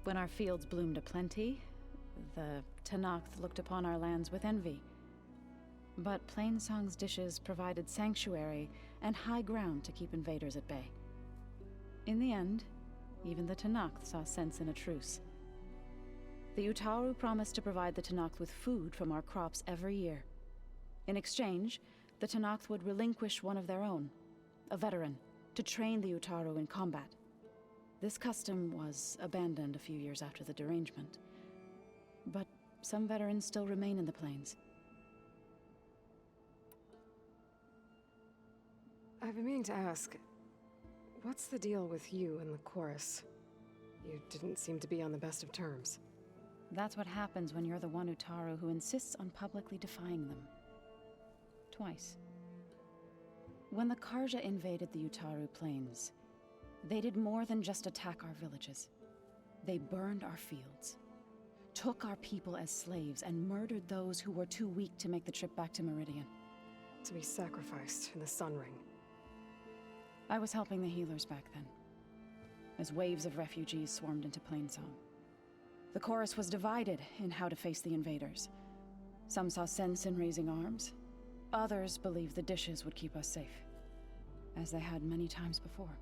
When our fields bloomed aplenty, the Tenakth looked upon our lands with envy. But Plainsong's dishes provided sanctuary and high ground to keep invaders at bay. In the end, even the Tenakth saw sense in a truce. The Utaru promised to provide the Tenakth with food from our crops every year. In exchange, the Tenakth would relinquish one of their own, a veteran, to train the Utaru in combat. This custom was abandoned a few years after the derangement. But some veterans still remain in the plains. I've been meaning to ask, what's the deal with you and the chorus? You didn't seem to be on the best of terms. That's what happens when you're the one Utaru who insists on publicly defying them. Twice. When the Karja invaded the Utaru plains, they did more than just attack our villages. They burned our fields, took our people as slaves, and murdered those who were too weak to make the trip back to Meridian. To be sacrificed in the Sun Ring. I was helping the healers back then, as waves of refugees swarmed into Plainsong. The chorus was divided in how to face the invaders. Some saw sense in raising arms. Others believed the dishes would keep us safe, as they had many times before.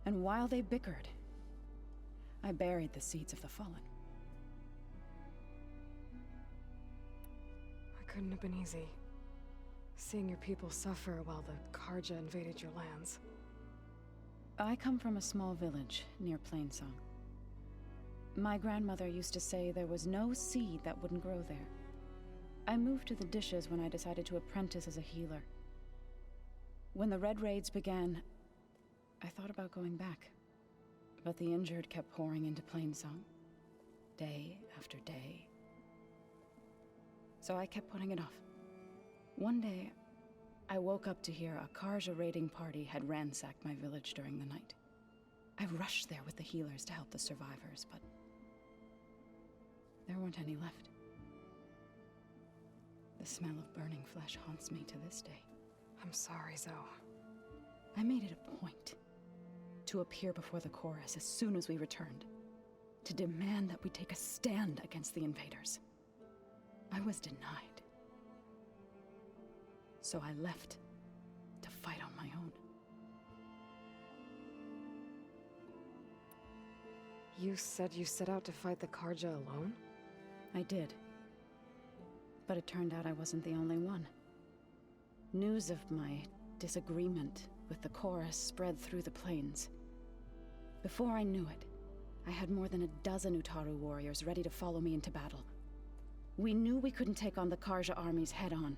And while they bickered, I buried the seeds of the fallen. It couldn't have been easy, seeing your people suffer while the Karja invaded your lands. I come from a small village near Plainsong. My grandmother used to say there was no seed that wouldn't grow there. I moved to the dishes when I decided to apprentice as a healer. When the Red Raids began, I thought about going back. But the injured kept pouring into Plainsong, day after day. So I kept putting it off. One day, I woke up to hear a Karja raiding party had ransacked my village during the night. I rushed there with the healers to help the survivors, but there weren't any left. The smell of burning flesh haunts me to this day. I'm sorry, Zoe. I made it a point to appear before the chorus as soon as we returned, to demand that we take a stand against the invaders. I was denied. So I left to fight on my own. You said you set out to fight the Karja alone? I did. But it turned out I wasn't the only one. News of my disagreement with the chorus spread through the plains. Before I knew it, I had more than a dozen Utaru warriors ready to follow me into battle. We knew we couldn't take on the Karja armies head-on,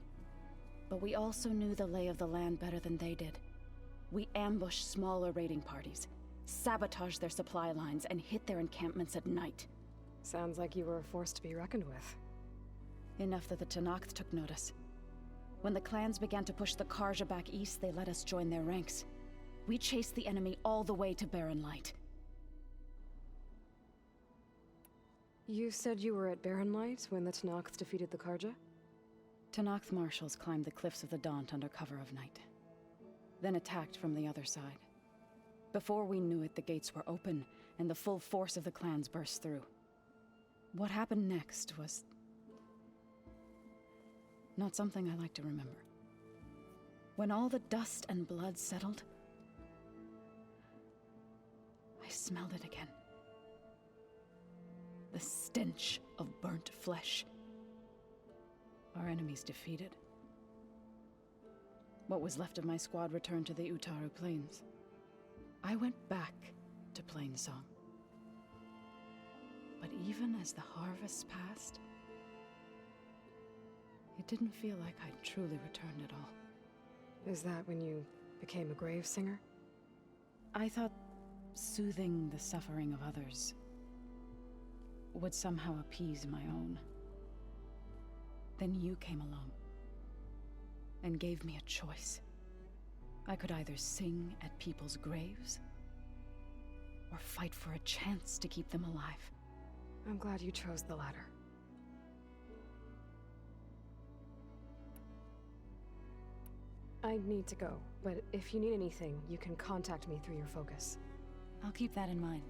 but we also knew the lay of the land better than they did. We ambushed smaller raiding parties, sabotaged their supply lines, and hit their encampments at night. Sounds like you were a force to be reckoned with. Enough that the Tenakth took notice. When the clans began to push the Karja back east, they let us join their ranks. We chased the enemy all the way to Barren Light. You said you were at Barren Light when the Tenakth defeated the Karja? Tenakth marshals climbed the cliffs of the Daunt under cover of night, then attacked from the other side. Before we knew it, the gates were open, and the full force of the clans burst through. What happened next was not something I like to remember. When all the dust and blood settled, I smelled it again. The stench of burnt flesh. Our enemies defeated. What was left of my squad returned to the Utaru plains. I went back to Plainsong. But even as the harvest passed, it didn't feel like I'd truly returned at all. Is that when you became a grave singer? I thought soothing the suffering of others would somehow appease my own. Then you came along and gave me a choice. I could either sing at people's graves or fight for a chance to keep them alive. I'm glad you chose the latter. I need to go, but if you need anything, you can contact me through your focus. I'll keep that in mind.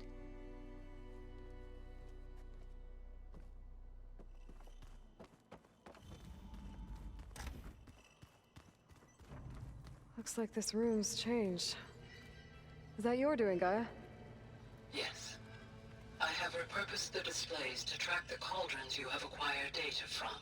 Looks like this room's changed. Is that your doing, Gaia? Yes. I have repurposed the displays to track the cauldrons you have acquired data from.